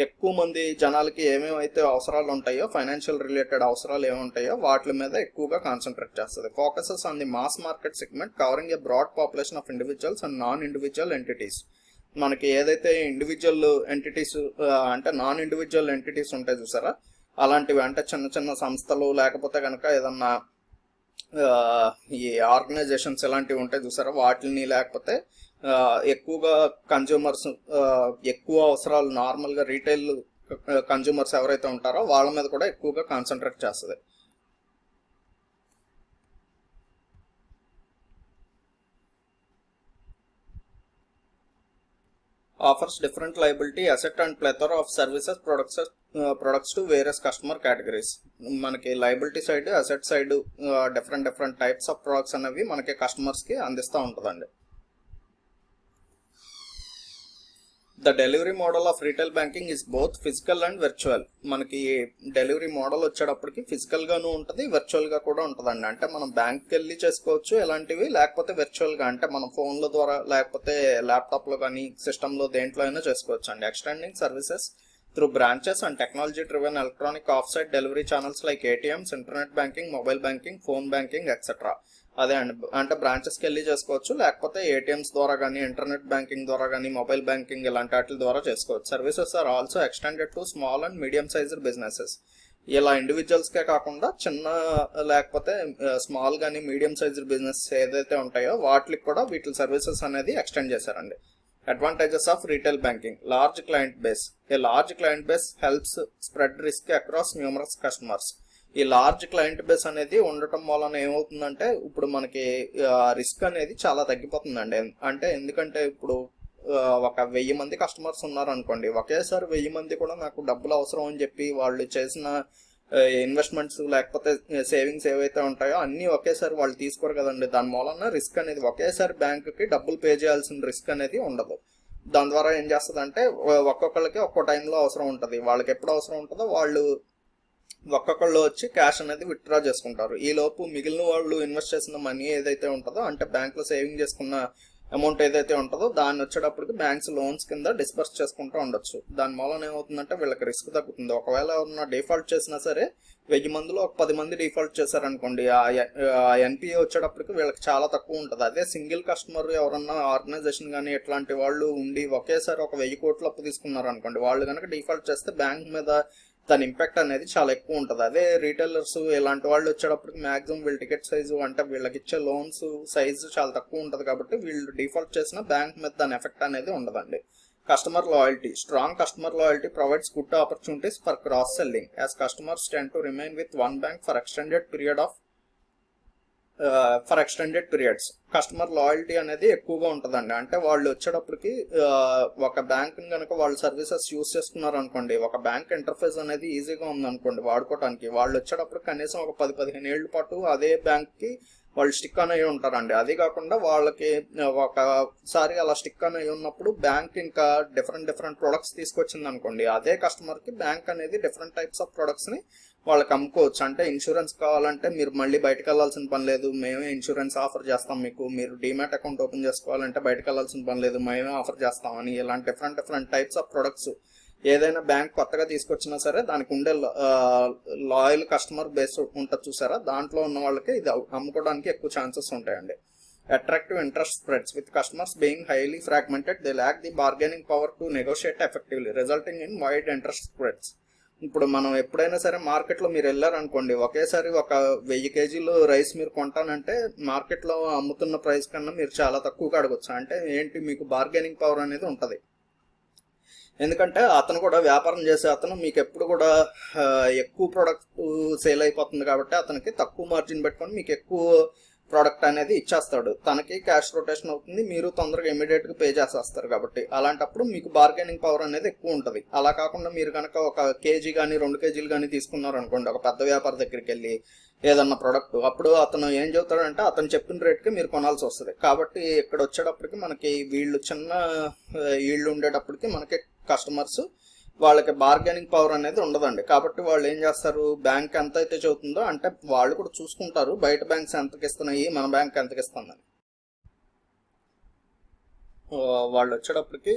ఎక్కువ మంది జనాలకి ఏమేమైతే అవసరాలు ఉంటాయో, ఫైనాన్షియల్ రిలేటెడ్ అవసరాలు ఏముంటాయో వాటి మీద ఎక్కువగా కాన్సన్ట్రేట్ చేస్తుంది. Focuses on the mass market segment covering a broad population of individuals and non individual entities. మనకి ఏదైతే ఇండివిజువల్ ఎంటిటీస్ అంటే నాన్ ఇండివిజువల్ ఎంటిటీస్ ఉంటాయి చూసారా, అలాంటివి అంటే చిన్న చిన్న సంస్థలు లేకపోతే కనుక ఏదన్నా ఈ ఆర్గనైజేషన్స్ ఇలాంటివి ఉంటాయి చూసారా, వాటిని లేకపోతే ఎక్కువగా కన్జ్యూమర్స్ ఎక్కువ అవసరాలు నార్మల్గా రీటైల్ కన్జ్యూమర్స్ ఎవరైతే ఉంటారో వాళ్ళ మీద కూడా ఎక్కువగా కాన్సన్ట్రేట్ చేస్తుంది. offers different liability, asset and plethora of services, products to various customer categories. మనకి liability side, asset side different types of products అనేవి మనకి కస్టమర్స్కి అందిస్తూ ఉంటుందండి. The delivery model of retail banking is both physical and virtual. మనకి డెలివరీ మోడల్ వచ్చేటప్పటికి ఫిజికల్గాను ఉంటుంది, వర్చువల్గా కూడా ఉంటుందండి. అంటే మనం బ్యాంక్కి వెళ్ళి చేసుకోవచ్చు ఎలాంటివి, లేకపోతే వర్చువల్గా అంటే మన ఫోన్ల ద్వారా లేకపోతే ల్యాప్టాప్లో కానీ సిస్టంలో దేంట్లో అయినా చేసుకోవచ్చు అండి. Extending services through branches and technology driven electronic off site delivery channels like ATMs, internet banking, mobile banking, phone banking etcetera. అదే అండి, అంటే బ్రాంచెస్కి వెళ్ళి చేసుకోవచ్చు, లేకపోతే ఏటీఎంస్ ద్వారా కానీ, ఇంటర్నెట్ బ్యాంకింగ్ ద్వారా కానీ, మొబైల్ బ్యాంకింగ్ ఇలాంటి వాటి ద్వారా చేసుకోవచ్చు. Services are also extended to small and medium sized businesses. ఇలా ఇండివిజువల్స్కే కాకుండా చిన్న లేకపోతే స్మాల్ కానీ మీడియం సైజ్డ్ బిజినెస్ ఏదైతే ఉంటాయో వాటికి కూడా వీటి సర్వీసెస్ అనేది ఎక్స్టెండ్ చేశారండి. Advantages of retail banking. Large client base. A large client base helps spread risk across numerous customers. ఈ లార్జ్ క్లయింట్ బేస్ అనేది ఉండటం వలన ఏమవుతుందంటే ఇప్పుడు మనకి రిస్క్ అనేది చాలా తగ్గిపోతుందండి. అంటే ఎందుకంటే ఇప్పుడు ఒక 1000 మంది కస్టమర్స్ ఉన్నారు అనుకోండి, ఒకేసారి 1000 మంది కూడా నాకు డబ్బులు అవసరం అని చెప్పి వాళ్ళు చేసిన ఇన్వెస్ట్మెంట్స్ లేకపోతే సేవింగ్స్ ఏవైతే ఉంటాయో అన్నీ ఒకేసారి వాళ్ళు తీసుకోరు కదండి. దాని మూలన రిస్క్ అనేది ఒకేసారి బ్యాంకుకి డబ్బులు పే చేయాల్సిన రిస్క్ అనేది ఉండదు. దాని ద్వారా ఏం చేస్తుందంటే ఒక్కొక్కరికి ఒక్కో టైంలో అవసరం ఉంటుంది. వాళ్ళకి ఎప్పుడు అవసరం ఉంటుందో వాళ్ళు ఒక్కొక్కళ్ళు వచ్చి క్యాష్ అనేది విత్డ్రా చేసుకుంటారు. ఈ లోపు మిగిలిన వాళ్ళు ఇన్వెస్ట్ చేసిన మనీ ఏదైతే ఉంటుందో, అంటే బ్యాంకులో సేవింగ్ చేసుకున్న అమౌంట్ ఏదైతే ఉంటుందో దాన్ని వచ్చేటప్పటికి బ్యాంక్స్ లోన్స్ కింద డిస్బర్స్ చేసుకుంటూ ఉండొచ్చు. దాని మూలన ఏమవుతుందంటే వీళ్ళకి రిస్క్ తగ్గుతుంది. ఒకవేళ ఎవరన్నా డిఫాల్ట్ చేసినా సరే 1000 మందిలో ఒక 10 మంది డిఫాల్ట్ చేశారనుకోండి, ఆ ఎన్పిఏ వచ్చేటప్పటికి వీళ్ళకి చాలా తక్కువ ఉంటుంది. అదే సింగిల్ కస్టమర్ ఎవరన్నా ఆర్గనైజేషన్ కానీ ఇట్లాంటి వాళ్ళు ఉండి ఒకేసారి ఒక 1000 కోట్ల అప్పు తీసుకున్నారనుకోండి, వాళ్ళు కనుక డిఫాల్ట్ చేస్తే బ్యాంక్ మీద దాని ఇంపాక్ట్ అనేది చాలా ఎక్కువ ఉంటుంది. అదే రీటైలర్స్ ఇలాంటి వాళ్ళు వచ్చేటప్పటికి మ్యాక్సిమం వీళ్ళ టికెట్ సైజు అంటే వీళ్ళకి ఇచ్చే లోన్స్ సైజు చాలా తక్కువ ఉంటుంది కాబట్టి వీళ్ళు డిఫాల్ట్ చేసిన బ్యాంక్ మీద దాని ఎఫెక్ట్ అనేది ఉండదండి. Customer loyalty. Strong customer loyalty provides good opportunities for cross selling as customers tend to remain with one bank for extended periods. Customer loyalty అనేది ఎక్కువగా ఉంటుందండి. అంటే వాళ్ళు వచ్చేటప్పటికి ఒక బ్యాంక్ కనుక వాళ్ళు సర్వీసెస్ యూస్ చేసుకున్నారు అనుకోండి, ఒక బ్యాంక్ ఇంటర్ఫేస్ అనేది ఈజీగా ఉందనుకోండి వాడుకోవడానికి, వాళ్ళు వచ్చేటప్పుడు కనీసం ఒక 10-15 ఏళ్ళ పాటు అదే బ్యాంక్కి వాళ్ళు స్టిక్ అని అయి ఉంటారండి. అది కాకుండా వాళ్ళకి ఒకసారి అలా స్టిక్ అని అయి ఉన్నప్పుడు బ్యాంక్ ఇంకా డిఫరెంట్ ప్రొడక్ట్స్ తీసుకొచ్చింది అనుకోండి, అదే కస్టమర్కి బ్యాంక్ అనేది డిఫరెంట్ టైప్స్ ఆఫ్ ప్రొడక్ట్స్ని వాళ్ళకి అమ్ముకోవచ్చు. అంటే ఇన్సూరెన్స్ కావాలంటే మీరు మళ్ళీ బయటకు వెళ్ళాల్సిన పని లేదు, మేమే ఇన్సూరెన్స్ ఆఫర్ చేస్తాం మీకు. మీరు డీమ్యాట్ అకౌంట్ ఓపెన్ చేసుకోవాలంటే బయటకు వెళ్ళాల్సిన పని లేదు, మేమే ఆఫర్ చేస్తామని. ఇలాంటి డిఫరెంట్ టైప్స్ ఆఫ్ ప్రొడక్ట్స్ ఏదైనా బ్యాంక్ కొత్తగా తీసుకొచ్చినా సరే దానికి ఉండే లాయల్ కస్టమర్ బేస్ ఉంటుంది చూసారా, దాంట్లో ఉన్న వాళ్ళకి ఇది అమ్ముకోవడానికి ఎక్కువ ఛాన్సెస్ ఉంటాయండి. Attractive interest spreads. With customers being highly fragmented they lakh the bargaining power to negotiate effectively resulting in wide interest spreads. ఇప్పుడు మనం ఎప్పుడైనా సరే మార్కెట్లో మీరు వెళ్ళారనుకోండి, ఒకేసారి ఒక 1000 కేజీలు రైస్ మీరు కొంటానంటే మార్కెట్లో అమ్ముతున్న ప్రైస్ కన్నా మీరు చాలా తక్కువగా అడగొచ్చు. అంటే ఏంటి, మీకు బార్గెనింగ్ పవర్ అనేది ఉంటుంది. ఎందుకంటే అతను కూడా వ్యాపారం చేసే అతను మీకు ఎప్పుడు కూడా ఎక్కువ ప్రోడక్ట్ సేల్ అయిపోతుంది కాబట్టి అతనికి తక్కువ మార్జిన్ పెట్టుకొని మీకు ఎక్కువ ప్రోడక్ట్ అనేది ఇచ్చేస్తాడు. తనకి క్యాష్ రొటేషన్ అవుతుంది, మీరు తొందరగా ఇమీడియట్గా పే చేసేస్తారు కాబట్టి అలాంటప్పుడు మీకు బార్గెనింగ్ పవర్ అనేది ఎక్కువ ఉంటుంది. అలా కాకుండా మీరు కనుక ఒక కేజీ కానీ 2 కేజీలు కానీ తీసుకున్నారు అనుకోండి ఒక పెద్ద వ్యాపారి దగ్గరికి వెళ్ళి ఏదన్నా ప్రోడక్ట్, అప్పుడు అతను ఏం చెబుతాడంటే అతను చెప్పిన రేట్కి మీరు కొనాల్సి వస్తుంది. కాబట్టి ఇక్కడ వచ్చేటప్పటికి మనకి వీళ్ళు చిన్న ఈళ్ళు ఉండేటప్పటికి మనకి కస్టమర్స్ వాళ్ళకి బార్గెనింగ్ పవర్ అనేది ఉండదండి. కాబట్టి వాళ్ళు ఏం చేస్తారు, బ్యాంక్ ఎంత అయితే చెబుతుందో అంటే వాళ్ళు కూడా చూసుకుంటారు బయట బ్యాంక్స్ ఎంతకి ఇస్తున్నాయి మన బ్యాంక్ ఎంతకి ఇస్తుందని. వాళ్ళు వచ్చేటప్పటికి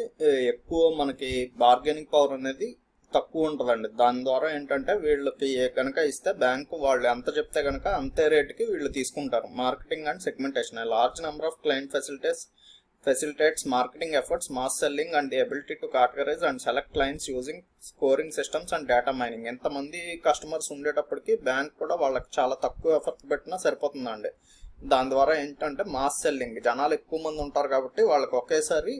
ఎక్కువ మనకి బార్గెనింగ్ పవర్ అనేది తక్కువ ఉంటుందండి. దాని ద్వారా ఏంటంటే వీళ్ళకి కనుక ఇస్తే బ్యాంకు వాళ్ళు ఎంత చెప్తే కనుక అంతే రేటుకి వీళ్ళు తీసుకుంటారు. Marketing and segmentation. Large number of client facilitates marketing efforts, mass selling and the ability to categorize and select clients using scoring systems and data mining. ఎంతమంది కస్టమర్స్ ఉండేటప్పటికి బ్యాంక్ కూడా వాళ్ళకి చాలా తక్కువ ఎఫర్ట్ పెట్టినా సరిపోతుందండి. దాని ద్వారా ఏంటంటే మాస్ సెల్లింగ్, జనాలు ఎక్కువ మంది ఉంటారు కాబట్టి వాళ్ళకి ఒకేసారి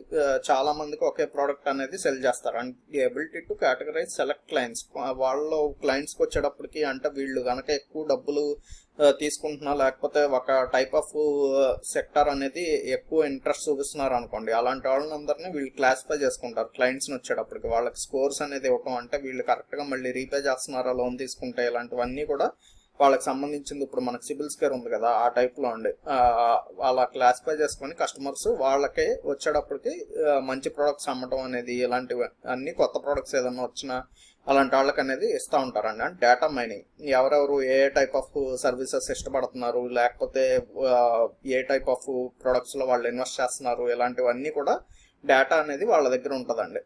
చాలా మందికి ఒకే ప్రోడక్ట్ అనేది సెల్ చేస్తారు. And the ability to categorise select clients. వాళ్ళు క్లయింట్స్కి వచ్చేటప్పటికి అంటే వీళ్ళు కనుక ఎక్కువ డబ్బులు తీసుకుంటున్నా లేకపోతే ఒక టైప్ ఆఫ్ సెక్టర్ అనేది ఎక్కువ ఇంట్రెస్ట్ చూపిస్తున్నారు అనుకోండి, అలాంటి వాళ్ళందరినీ వీళ్ళు క్లాసిఫై చేసుకుంటారు. క్లయింట్స్ని వచ్చేటప్పటికి వాళ్ళకి స్కోర్స్ అనేది ఇవ్వటం, అంటే వీళ్ళు కరెక్ట్గా మళ్ళీ రీపే చేస్తున్నారా లోన్ తీసుకుంటే, ఇలాంటివన్నీ కూడా వాళ్ళకి సంబంధించింది. ఇప్పుడు మనకు సిబిల్ స్కోర్ ఉంది కదా, ఆ టైప్లో ఉండి అలా క్లాసిఫై చేసుకొని కస్టమర్స్ వాళ్ళకే వచ్చేటప్పటికి మంచి ప్రోడక్ట్స్ అమ్మటం అనేది, ఇలాంటివి అన్ని కొత్త ప్రోడక్ట్స్ ఏదన్నా వచ్చినా అలాంటి వాళ్ళకి అనేది ఇస్తూ ఉంటారండి. అంటే డేటా మైనింగ్, ఎవరెవరు ఏ టైప్ ఆఫ్ సర్వీసెస్ ఇష్టపడుతున్నారు లేకపోతే ఏ టైప్ ఆఫ్ ప్రొడక్ట్స్లో వాళ్ళు ఇన్వెస్ట్ చేస్తున్నారు, ఇలాంటివన్నీ కూడా డేటా అనేది వాళ్ళ దగ్గర ఉంటుందండి.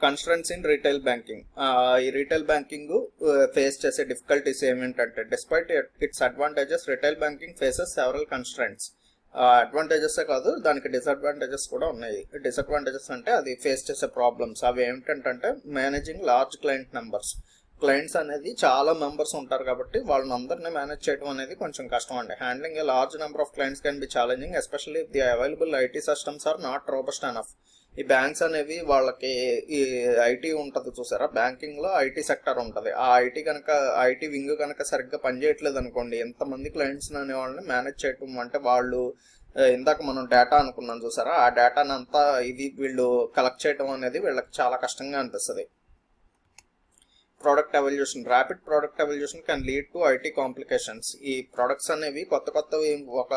Constraints in retail banking. ఈ రీటైల్ బ్యాంకింగ్ ఫేస్ చేసే డిఫికల్టీస్ ఏమిటంటే, despite its advantages retail banking faces several constraints. అడ్వాంటేజెసే కాదు దానికి డిసడ్వాంటేజెస్ కూడా ఉన్నాయి. డిసడ్వాంటేజెస్ అంటే అది ఫేస్ చేసే ప్రాబ్లమ్స్ అవి ఏమిటంటే managing large client numbers. Clients అనేది చాలా మెంబర్స్ ఉంటారు కాబట్టి వాళ్ళని అందరినీ మేనేజ్ చేయడం అనేది కొంచెం కష్టం అండి. Handling a large number of clients can be challenging especially if the available IT systems are not robust enough. ఈ బ్యాంక్స్ అనేవి వాళ్ళకి ఈ ఐటీ ఉంటుంది చూసారా, బ్యాంకింగ్లో ఐటీ సెక్టర్ ఉంటుంది. ఆ ఐటీ వింగ్ కనుక సరిగ్గా పనిచేయట్లేదు అనుకోండి, ఎంతమంది క్లయింట్స్ అనే వాళ్ళని మేనేజ్ చేయటం అంటే వాళ్ళు ఇందాక మనం డేటా అనుకున్నాం చూసారా, ఆ డేటాని అంతా వీళ్ళు కలెక్ట్ చేయడం అనేది వీళ్ళకి చాలా కష్టంగా అనిపిస్తుంది. Product evolution. Rapid product evolution can lead to IT complications. ఈ ప్రొడక్ట్స్ అనేవి కొత్తవి ఒక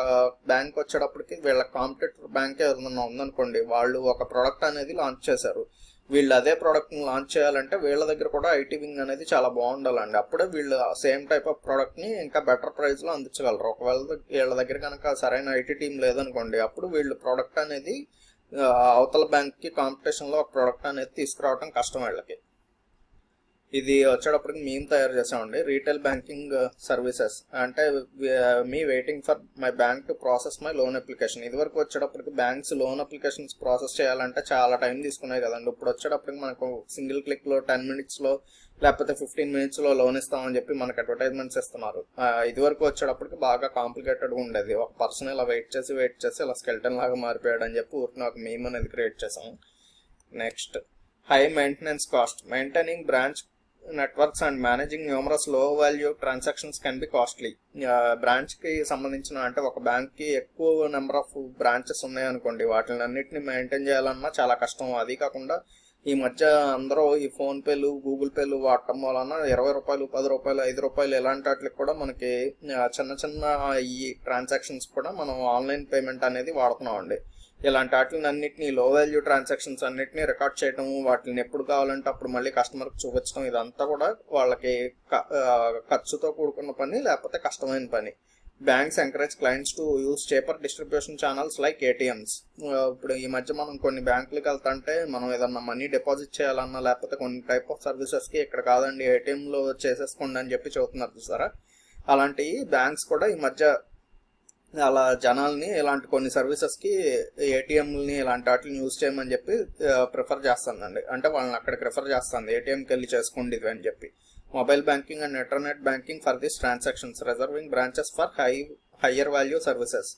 బ్యాంక్ వచ్చేటప్పటికి వీళ్ళ కాంపిటేటర్ బ్యాంక్ ఏదైనా ఉందనుకోండి, వాళ్ళు ఒక ప్రోడక్ట్ అనేది లాంచ్ చేశారు, వీళ్ళు అదే ప్రోడక్ట్ని లాంచ్ చేయాలంటే వీళ్ళ దగ్గర కూడా ఐటీ వింగ్ అనేది చాలా బాగుండాలండి. అప్పుడే వీళ్ళు సేమ్ టైప్ ఆఫ్ ప్రోడక్ట్ని ఇంకా బెటర్ ప్రైస్లో అందించగలరు. ఒకవేళ వీళ్ళ దగ్గర కనుక సరైన ఐటీ టీం లేదనుకోండి, అప్పుడు వీళ్ళు ప్రోడక్ట్ అనేది అవతల బ్యాంక్కి కాంపిటీషన్లో ఒక ప్రోడక్ట్ అనేది తీసుకురావడం కష్టం వీళ్ళకి. ఇది వచ్చేటప్పటికి మేము తయారు చేసామండి, రీటైల్ బ్యాంకింగ్ సర్వీసెస్. అంటే మీ waiting for my bank to process my loan application. ఇదివరకు వచ్చేటప్పటికి బ్యాంక్స్ లోన్ అప్లికేషన్స్ ప్రాసెస్ చేయాలంటే చాలా టైం తీసుకున్నాయి కదండి. ఇప్పుడు వచ్చేటప్పటికి మనకు సింగిల్ క్లిక్లో 10 minutesలో లేకపోతే 15 minutesలో లోన్ ఇస్తామని చెప్పి మనకు అడ్వర్టైజ్మెంట్స్ ఇస్తున్నారు. ఇదివరకు వచ్చేటప్పటికి బాగా కాంప్లికేటెడ్గా ఉండేది. ఒక పర్సన్ ఇలా వెయిట్ చేసి ఇలా స్కెల్టన్ లాగా మారిపోయాడు అని చెప్పి ఊరికి ఒక మీమ్ అనేది క్రియేట్ చేసాము. Next, high maintenance cost. Maintaining branch networks and managing numerous low value transactions can be costly. బ్రాంచ్కి సంబంధించిన అంటే ఒక బ్యాంక్కి ఎక్కువ నెంబర్ ఆఫ్ బ్రాంచెస్ ఉన్నాయనుకోండి, వాటిని అన్నింటినీ మెయింటైన్ చేయాలన్నా చాలా కష్టం. అది కాకుండా ఈ మధ్య అందరూ ఈ ఫోన్పేలు, గూగుల్ పేలు వాడటం వలన 20 రూపాయలు, 10 రూపాయలు, 5 రూపాయలు ఇలాంటి వాటికి కూడా మనకి చిన్న ఈ ట్రాన్సాక్షన్స్ కూడా మనం ఆన్లైన్ పేమెంట్ అనేది వాడుతున్నాం అండి. ఇలాంటి వాటిని అన్నింటినీ లో వాల్యూ ట్రాన్సాక్షన్స్ అన్నింటినీ రికార్డ్ చేయడం, వాటిని ఎప్పుడు కావాలంటే అప్పుడు మళ్ళీ కస్టమర్కి చూపించడం, ఇదంతా కూడా వాళ్ళకి ఖర్చుతో కూడుకున్న పని, లేకపోతే కష్టమైన పని. Banks encourage clients to use cheaper distribution channels like ATMs. ఇప్పుడు ఈ మధ్య మనం కొన్ని బ్యాంకులకు వెళ్తుంటే మనం ఏదన్నా మనీ డిపాజిట్ చేయాలన్నా లేకపోతే కొన్ని టైప్ ఆఫ్ సర్వీసెస్కి ఇక్కడ కాదండి ఏటీఎంలో చేసేసుకోండి అని చెప్పి చెబుతున్నారు చూసారా. అలాంటి బ్యాంక్స్ కూడా ఈ మధ్య అలా జనాల్ని ఇలాంటి కొన్ని సర్వీసెస్కి ఏటీఎంని ఇలాంటి వాటిని యూజ్ చేయమని చెప్పి ప్రిఫర్ చేస్తుందండి. అంటే వాళ్ళని అక్కడికి రిఫర్ చేస్తుంది, ఏటీఎంకి వెళ్ళి చేసుకోండి ఇది అని చెప్పి. Mobile banking and internet banking for this transactions, reserving branches for higher value services.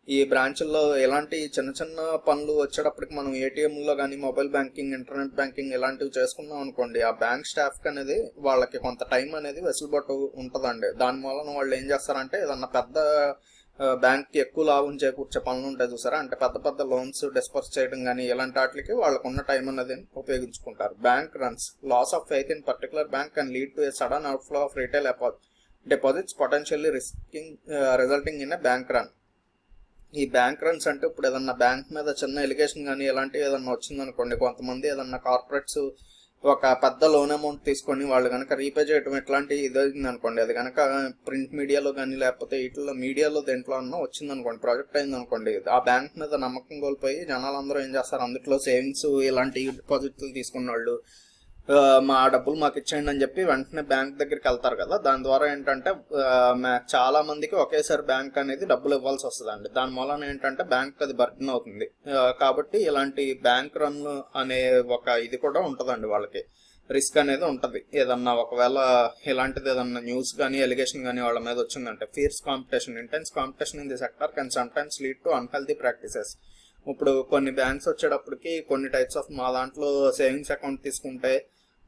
ఈ బ్రాంచ్ల్లో ఎలాంటి చిన్న పనులు వచ్చేటప్పటికి మనం ఏటీఎంలో కానీ మొబైల్ బ్యాంకింగ్, ఇంటర్నెట్ బ్యాంకింగ్ ఇలాంటివి చేసుకున్నాం అనుకోండి, ఆ బ్యాంక్ స్టాఫ్కి అనేది వాళ్ళకి కొంత టైం అనేది వెసులుబాటు ఉంటుందండి. దాని మూలన వాళ్ళు ఏం చేస్తారంటే ఏదన్నా పెద్ద బ్యాంక్కి ఎక్కువ లాభం చేకూర్చే పనులు ఉంటాయి చూసారా, అంటే పెద్ద లోన్స్ డిస్పర్స్ చేయడం కానీ ఇలాంటి వాటికి వాళ్ళకు ఉన్న టైం అనేది ఉపయోగించుకుంటారు. Bank runs, loss of faith in particular bank can lead to a sudden outflow of retail deposits potentially resulting in a bank run. ఈ బ్యాంక్ రన్స్ అంటే ఇప్పుడు ఏదన్నా బ్యాంక్ మీద చిన్న ఎలిగేషన్ కానీ ఇలాంటివి ఏదన్నా వచ్చిందనుకోండి, కొంతమంది ఏదన్నా కార్పొరేట్స్ ఒక పెద్ద లోన్ అమౌంట్ తీసుకొని వాళ్ళు కనుక రీపే చేయడం ఇట్లాంటి ఇది అయింది అనుకోండి, అది కనుక ప్రింట్ మీడియాలో కానీ లేకపోతే వీటిలో మీడియాలో దేంట్లో అన్నా వచ్చిందనుకోండి, ప్రాజెక్ట్ అయింది అనుకోండి, ఆ బ్యాంక్ మీద నమ్మకం కోల్పోయి జనాలందరూ ఏం చేస్తారు, అందులో సేవింగ్స్ ఇలాంటి డిపాజిట్లు తీసుకున్న వాళ్ళు మా డబ్బులు మాకు ఇచ్చేయండి అని చెప్పి వెంటనే బ్యాంక్ దగ్గరికి వెళ్తారు కదా. దాని ద్వారా ఏంటంటే చాలా మందికి ఒకేసారి బ్యాంక్ అనేది డబ్బులు ఇవ్వాల్సి వస్తుందండి. దాని మూలన ఏంటంటే బ్యాంక్ అది బర్డెన్ అవుతుంది. కాబట్టి ఇలాంటి బ్యాంక్ రన్ అనే ఒక ఇది కూడా ఉంటుందండి, వాళ్ళకి రిస్క్ అనేది ఉంటుంది. ఏదన్నా ఒకవేళ ఇలాంటిది ఏదన్నా న్యూస్ కానీ ఎలిగేషన్ కానీ వాళ్ళ మీద వచ్చిందంటే. Fears competition, intense competition in the sector can sometimes lead to unhealthy practices. ఇప్పుడు కొన్ని బ్యాంక్స్ వచ్చేటప్పటికి కొన్ని టైప్స్ ఆఫ్, మా దాంట్లో సేవింగ్స్ అకౌంట్ తీసుకుంటే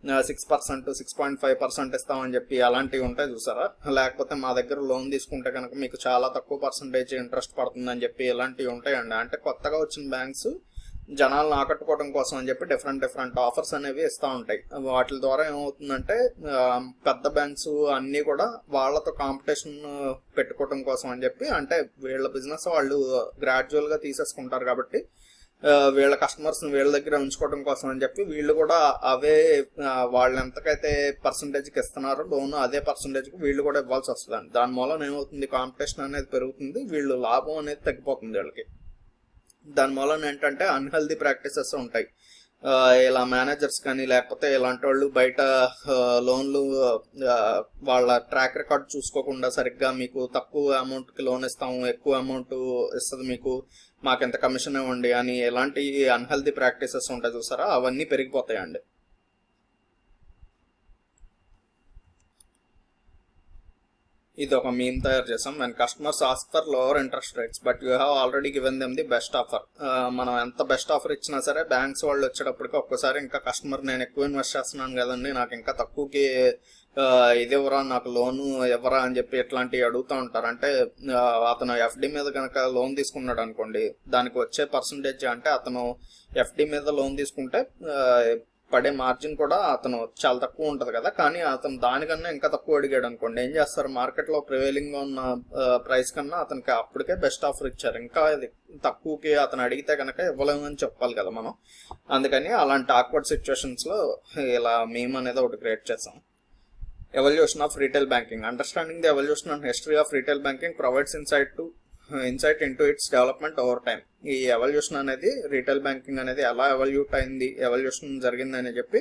6%, 6.5% ఇస్తామని చెప్పి అలాంటివి ఉంటాయి చూసారా, లేకపోతే మా దగ్గర లోన్ తీసుకుంటే కనుక మీకు చాలా తక్కువ పర్సంటేజ్ ఇంట్రెస్ట్ పడుతుందని చెప్పి ఇలాంటివి ఉంటాయండి. అంటే కొత్తగా వచ్చిన బ్యాంక్స్ జనాలను ఆకట్టుకోవడం కోసం అని చెప్పి డిఫరెంట్ ఆఫర్స్ అనేవి ఇస్తూ ఉంటాయి. వాటి ద్వారా ఏమవుతుందంటే పెద్ద బ్యాంక్స్ అన్నీ కూడా వాళ్ళతో కాంపిటీషన్ పెట్టుకోవడం కోసం అని చెప్పి, అంటే వీళ్ళ బిజినెస్ వాళ్ళు గ్రాడ్యువల్గా తీసేసుకుంటారు కాబట్టి వీళ్ళ కస్టమర్స్ని వీళ్ళ దగ్గర ఉంచుకోవడం కోసం అని చెప్పి వీళ్ళు కూడా అవే వాళ్ళు ఎంతకైతే పర్సంటేజ్కి ఇస్తున్నారో లోన్ అదే పర్సంటేజ్కి వీళ్ళు కూడా ఇవ్వాల్సి వస్తుందండి. దాని మూలన ఏమవుతుంది, కాంపిటీషన్ అనేది పెరుగుతుంది, వీళ్ళు లాభం అనేది తగ్గిపోతుంది వీళ్ళకి. దాని మూలన ఏంటంటే అన్హెల్దీ ప్రాక్టీసెస్ ఉంటాయి. ఇలా మేనేజర్స్ కానీ లేకపోతే ఇలాంటి వాళ్ళు బయట లోన్లు వాళ్ళ ట్రాక్ రికార్డ్ చూసుకోకుండా సరిగ్గా మీకు తక్కువ అమౌంట్కి లోన్ ఇస్తాము, ఎక్కువ అమౌంట్ ఇస్తుంది మీకు, మాకు ఎంత కమిషన్ ఇవ్వండి అని ఎలాంటి అన్హెల్దీ ప్రాక్టీసెస్ ఉంటాయి చూసారా, అవన్నీ పెరిగిపోతాయండి. ఇది ఒక మీమ్ తయారు చేసాం. And customers ask for lower interest rates but you have already given them the best offer. మనం ఎంత బెస్ట్ ఆఫర్ ఇచ్చినా సరే బ్యాంక్స్ వాళ్ళు వచ్చేటప్పటికి ఒక్కసారి ఇంకా కస్టమర్ నేను ఎక్కువ ఇన్వెస్ట్ చేస్తున్నాను కదండి, నాకు ఇంకా తక్కువకి ఇది ఎవరా, నాకు లోను ఎవరా అని చెప్పి ఇట్లాంటివి అడుగుతూ ఉంటారు. అంటే అతను ఎఫ్డి మీద కనుక లోన్ తీసుకున్నాడు అనుకోండి, దానికి వచ్చే పర్సంటేజ్ అంటే అతను ఎఫ్డి మీద లోన్ తీసుకుంటే పడే మార్జిన్ కూడా అతను చాలా తక్కువ ఉంటుంది కదా, కానీ అతను దానికన్నా ఇంకా తక్కువ అడిగాడు అనుకోండి, ఏం చేస్తారు, మార్కెట్లో ప్రివైలింగ్గా ఉన్న ప్రైస్ కన్నా అతనికి అప్పటికే బెస్ట్ ఆఫర్ ఇచ్చారు, ఇంకా తక్కువకి అతను అడిగితే కనుక ఇవ్వలేమని చెప్పాలి కదా మనం. అందుకని అలాంటి ఆక్వర్డ్ సిచ్యువేషన్స్లో ఇలా మేము అనేది ఒకటి క్రియేట్ చేస్తాం. Evolution of retail banking. Understanding the evolution and history of retail banking provides insight into its development over time. ఈ ఎవల్యూషన్ అనేది రీటైల్ బ్యాంకింగ్ అనేది ఎలా ఎవల్యూషన్ జరిగిందని చెప్పి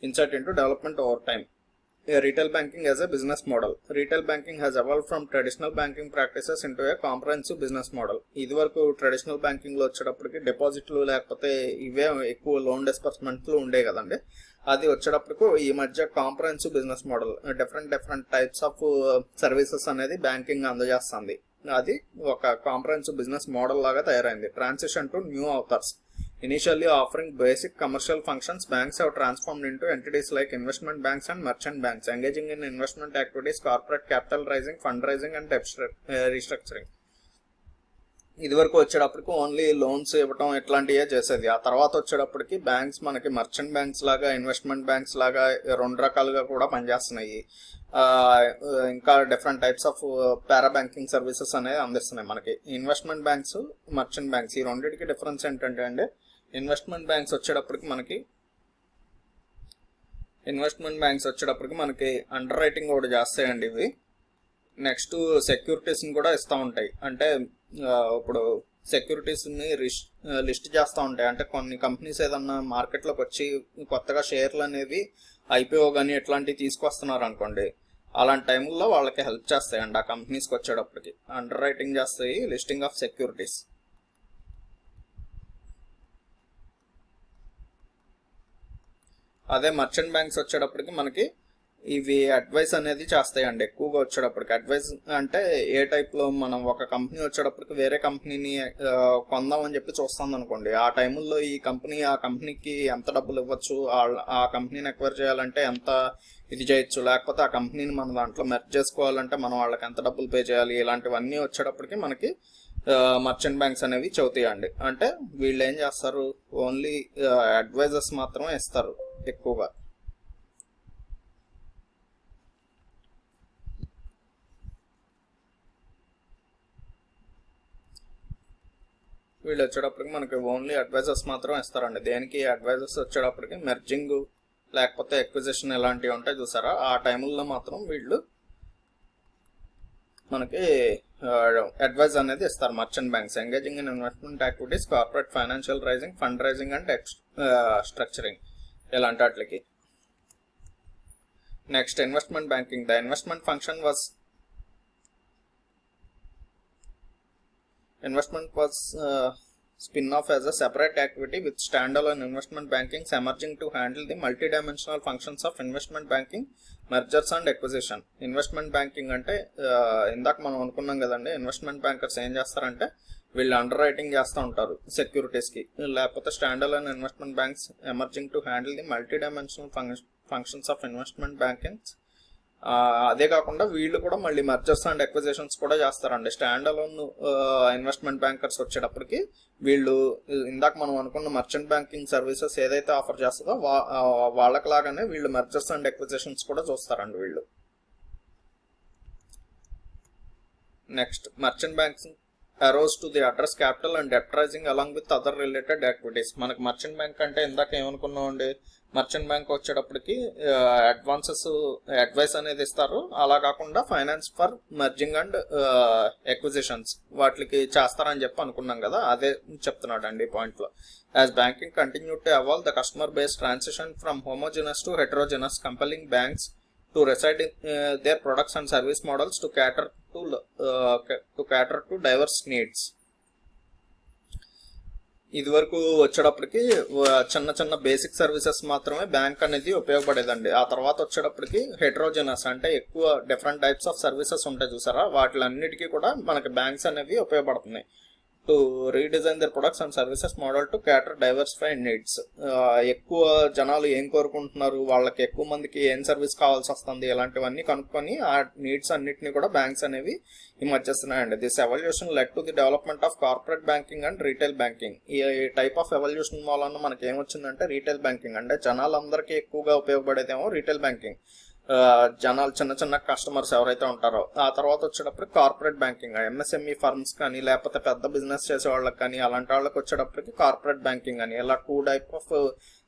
insight into development over time. Retail banking as a business model. Retail banking has evolved from traditional banking practices into a comprehensive business model. ఇది వరకు ట్రెడిషనల్ బ్యాంకింగ్ లో వచ్చేటప్పటికి డిపాజిట్లు లేకపోతే ఇవే ఎక్కువ లోన్ డిస్బర్స్మెంట్లు ఉండే కదండి, అది వచ్చేటప్పటికి ఈ మధ్య comprehensive business model different types of services అనేది బ్యాంకింగ్ అందజేస్తుంది. అది ఒక కాంప్రహెన్సివ్ బిజినెస్ మోడల్ లాగా తయారైంది. Transition to new avatars. Initially offering basic commercial functions, banks have transformed into entities like investment banks and merchant banks, engaging in investment activities, corporate capital raising, fundraising and debt restructuring. ఇది వరకు వచ్చేటప్పటికి ఓన్లీ లోన్స్ ఇవ్వటం ఇట్లాంటివే చేసేది. ఆ తర్వాత వచ్చేటప్పటికి బ్యాంక్స్ మనకి మర్చెంట్ బ్యాంక్స్ లాగా, ఇన్వెస్ట్మెంట్ బ్యాంక్స్ లాగా రెండు రకాలుగా కూడా పనిచేస్తున్నాయి. ఇంకా different types of para banking services అనేవి అందిస్తున్నాయి మనకి. ఇన్వెస్ట్మెంట్ బ్యాంక్స్, మర్చెంట్ బ్యాంక్స్, ఈ రెండింటికి డిఫరెన్స్ ఏంటంటే అండి, ఇన్వెస్ట్మెంట్ బ్యాంక్స్ వచ్చేటప్పటికి మనకి అండర్ రైటింగ్ కూడా చేస్తాయండి ఇవి. నెక్స్ట్ సెక్యూరిటీస్ని కూడా ఇస్తూ ఉంటాయి. అంటే ఇప్పుడు సెక్యూరిటీస్ని లిస్ట్ చేస్తూ ఉంటాయి. అంటే కొన్ని కంపెనీస్ ఏదన్నా మార్కెట్లోకి వచ్చి కొత్తగా షేర్లు అనేవి ఐపీఓ కానీ ఇట్లాంటివి తీసుకొస్తున్నారు అనుకోండి, అలాంటి టైంలో వాళ్ళకి హెల్ప్ చేస్తాయండి. ఆ కంపెనీస్కి వచ్చేటప్పటికి అండర్ రైటింగ్ చేస్తాయి, లిస్టింగ్ ఆఫ్ సెక్యూరిటీస్. అదే మర్చెంట్ బ్యాంక్స్ వచ్చేటప్పటికి మనకి ఇవి అడ్వైస్ అనేది చేస్తాయండి ఎక్కువగా. వచ్చేటప్పటికి అడ్వైస్ అంటే ఏ టైప్లో, మనం ఒక కంపెనీ వచ్చేటప్పటికి వేరే కంపెనీని కొందామని చెప్పి చూస్తుంది అనుకోండి, ఆ టైముల్లో ఆ కంపెనీకి ఎంత డబ్బులు ఇవ్వచ్చు, ఆ కంపెనీని ఎక్వైర్ చేయాలంటే ఎంత ఇది చేయొచ్చు, లేకపోతే ఆ కంపెనీని మన దాంట్లో మెర్జ్ చేసుకోవాలంటే మనం వాళ్ళకి ఎంత డబ్బులు పే చేయాలి, ఇలాంటివన్నీ వచ్చేటప్పటికి మనకి మర్చెంట్ బ్యాంక్స్ అనేవి చదువుతాయండి. అంటే వీళ్ళు ఏం చేస్తారు, ఓన్లీ అడ్వైజర్స్ మాత్రమే ఇస్తారు ఎక్కువగా. వీళ్ళు వచ్చేటప్పటికి మనకి ఓన్లీ అడ్వైజర్స్ మాత్రం ఇస్తారండి. దేనికి అడ్వైజర్స్ వచ్చేటప్పటికి మెర్జింగ్ లేకపోతే ఎక్విజిషన్ ఇలాంటివి ఉంటాయి చూసారా, ఆ టైముల్లో మాత్రం వీళ్ళు మనకి అడ్వైజ్ అనేది ఇస్తారు. Merchant banks engaging in investment activities, corporate financial raising, fund raising and structuring ఇలాంటి వాటికి. Next investment banking. The investment function was spin-off as a separate activity with standalone investment banking emerging to handle the multidimensional functions of investment banking, mergers and acquisition. Investment banking అంటే ఇందాక మనం అనుకున్నాం కదండి, ఇన్వెస్ట్మెంట్ బ్యాంకర్స్ ఏం చేస్తారంటే వీళ్ళు అండర్ రైటింగ్ చేస్తూ ఉంటారు సెక్యూరిటీస్కి, లేకపోతే స్టాండర్లోన్ investment banks emerging to handle the multidimensional functions of investment banking. అదే కాకుండా వీళ్ళు కూడా మళ్ళీ మర్జర్స్ అండ్ ఎక్విజిషన్స్ కూడా చేస్తారండి. స్టాండ్ అలోన్ ఇన్వెస్ట్మెంట్ బ్యాంకర్స్ వచ్చేటప్పటికి వీళ్ళు ఇందాక మనం అనుకున్న మర్చెంట్ బ్యాంకింగ్ సర్వీసెస్ ఏదైతే ఆఫర్ చేస్తుందో వాళ్ళకి లాగానే వీళ్ళు మర్జర్స్ అండ్ ఎక్విజిషన్స్ కూడా చూస్తారండి వీళ్ళు. Next merchant banks arose to the address capital and debt raising along with other related activities. మనకి మర్చెంట్ బ్యాంక్ అంటే ఇందాక ఏమనుకున్నామండి, మర్చెంట్ బ్యాంక్ వచ్చేటప్పటికి అడ్వైస్ అనేది ఇస్తారు, అలా కాకుండా finance for merging and acquisitions వాటికి చేస్తారని చెప్పి అనుకున్నాం కదా, అదే చెప్తున్నాడు అండి ఈ పాయింట్లో. As banking continue to evolve, the customer base transition from homogeneous to heterogeneous, compelling banks to reside in their products and service models to cater to diverse needs. ఇది వరకు వచ్చేటప్పటికి చిన్న చిన్న బేసిక్ సర్వీసెస్ మాత్రమే బ్యాంక్ అనేది ఉపయోగపడేదండి. ఆ తర్వాత వచ్చేటప్పటికి హెటరోజెనస్ అంటే ఎక్కువ డిఫరెంట్ టైప్స్ ఆఫ్ సర్వీసెస్ ఉంటాయి చూసారా, వాటిలన్నిటికీ కూడా మనకి బ్యాంక్స్ అనేవి ఉపయోగపడుతున్నాయి. To redesign their products and services model to cater diversified needs. ఎక్కువ జనాలు ఏం కోరుకుంటున్నారు, వాళ్ళకి ఎక్కువ మందికి ఏం సర్వీస్ కావాల్సి వస్తుంది, ఇలాంటివన్నీ కనుక్కొని ఆ నీడ్స్ అన్నిటిని కూడా బ్యాంక్స్ అనేవి ఇమర్చేస్తున్నాయండి. This evolution led to the development of corporate banking and retail banking. ఈ టైప్ ఆఫ్ ఎవల్యూషన్ వలన మనకి ఏమొచ్చిందంటే రీటైల్ బ్యాంకింగ్, అంటే జనాలందరికీ ఎక్కువగా ఉపయోగపడేదేమో రీటైల్ బ్యాంకింగ్, జనాలు చిన్న చిన్న కస్టమర్స్ ఎవరైతే ఉంటారో. ఆ తర్వాత వచ్చేటప్పటికి కార్పొరేట్ బ్యాంకింగ్, ఎంఎస్ఎంఈ ఫర్మ్స్ కానీ లేకపోతే పెద్ద బిజినెస్ చేసే వాళ్ళకి కానీ అలాంటి వాళ్ళకి వచ్చేటప్పటికి కార్పొరేట్ బ్యాంకింగ్ అని, ఇలా 2 టైప్ ఆఫ్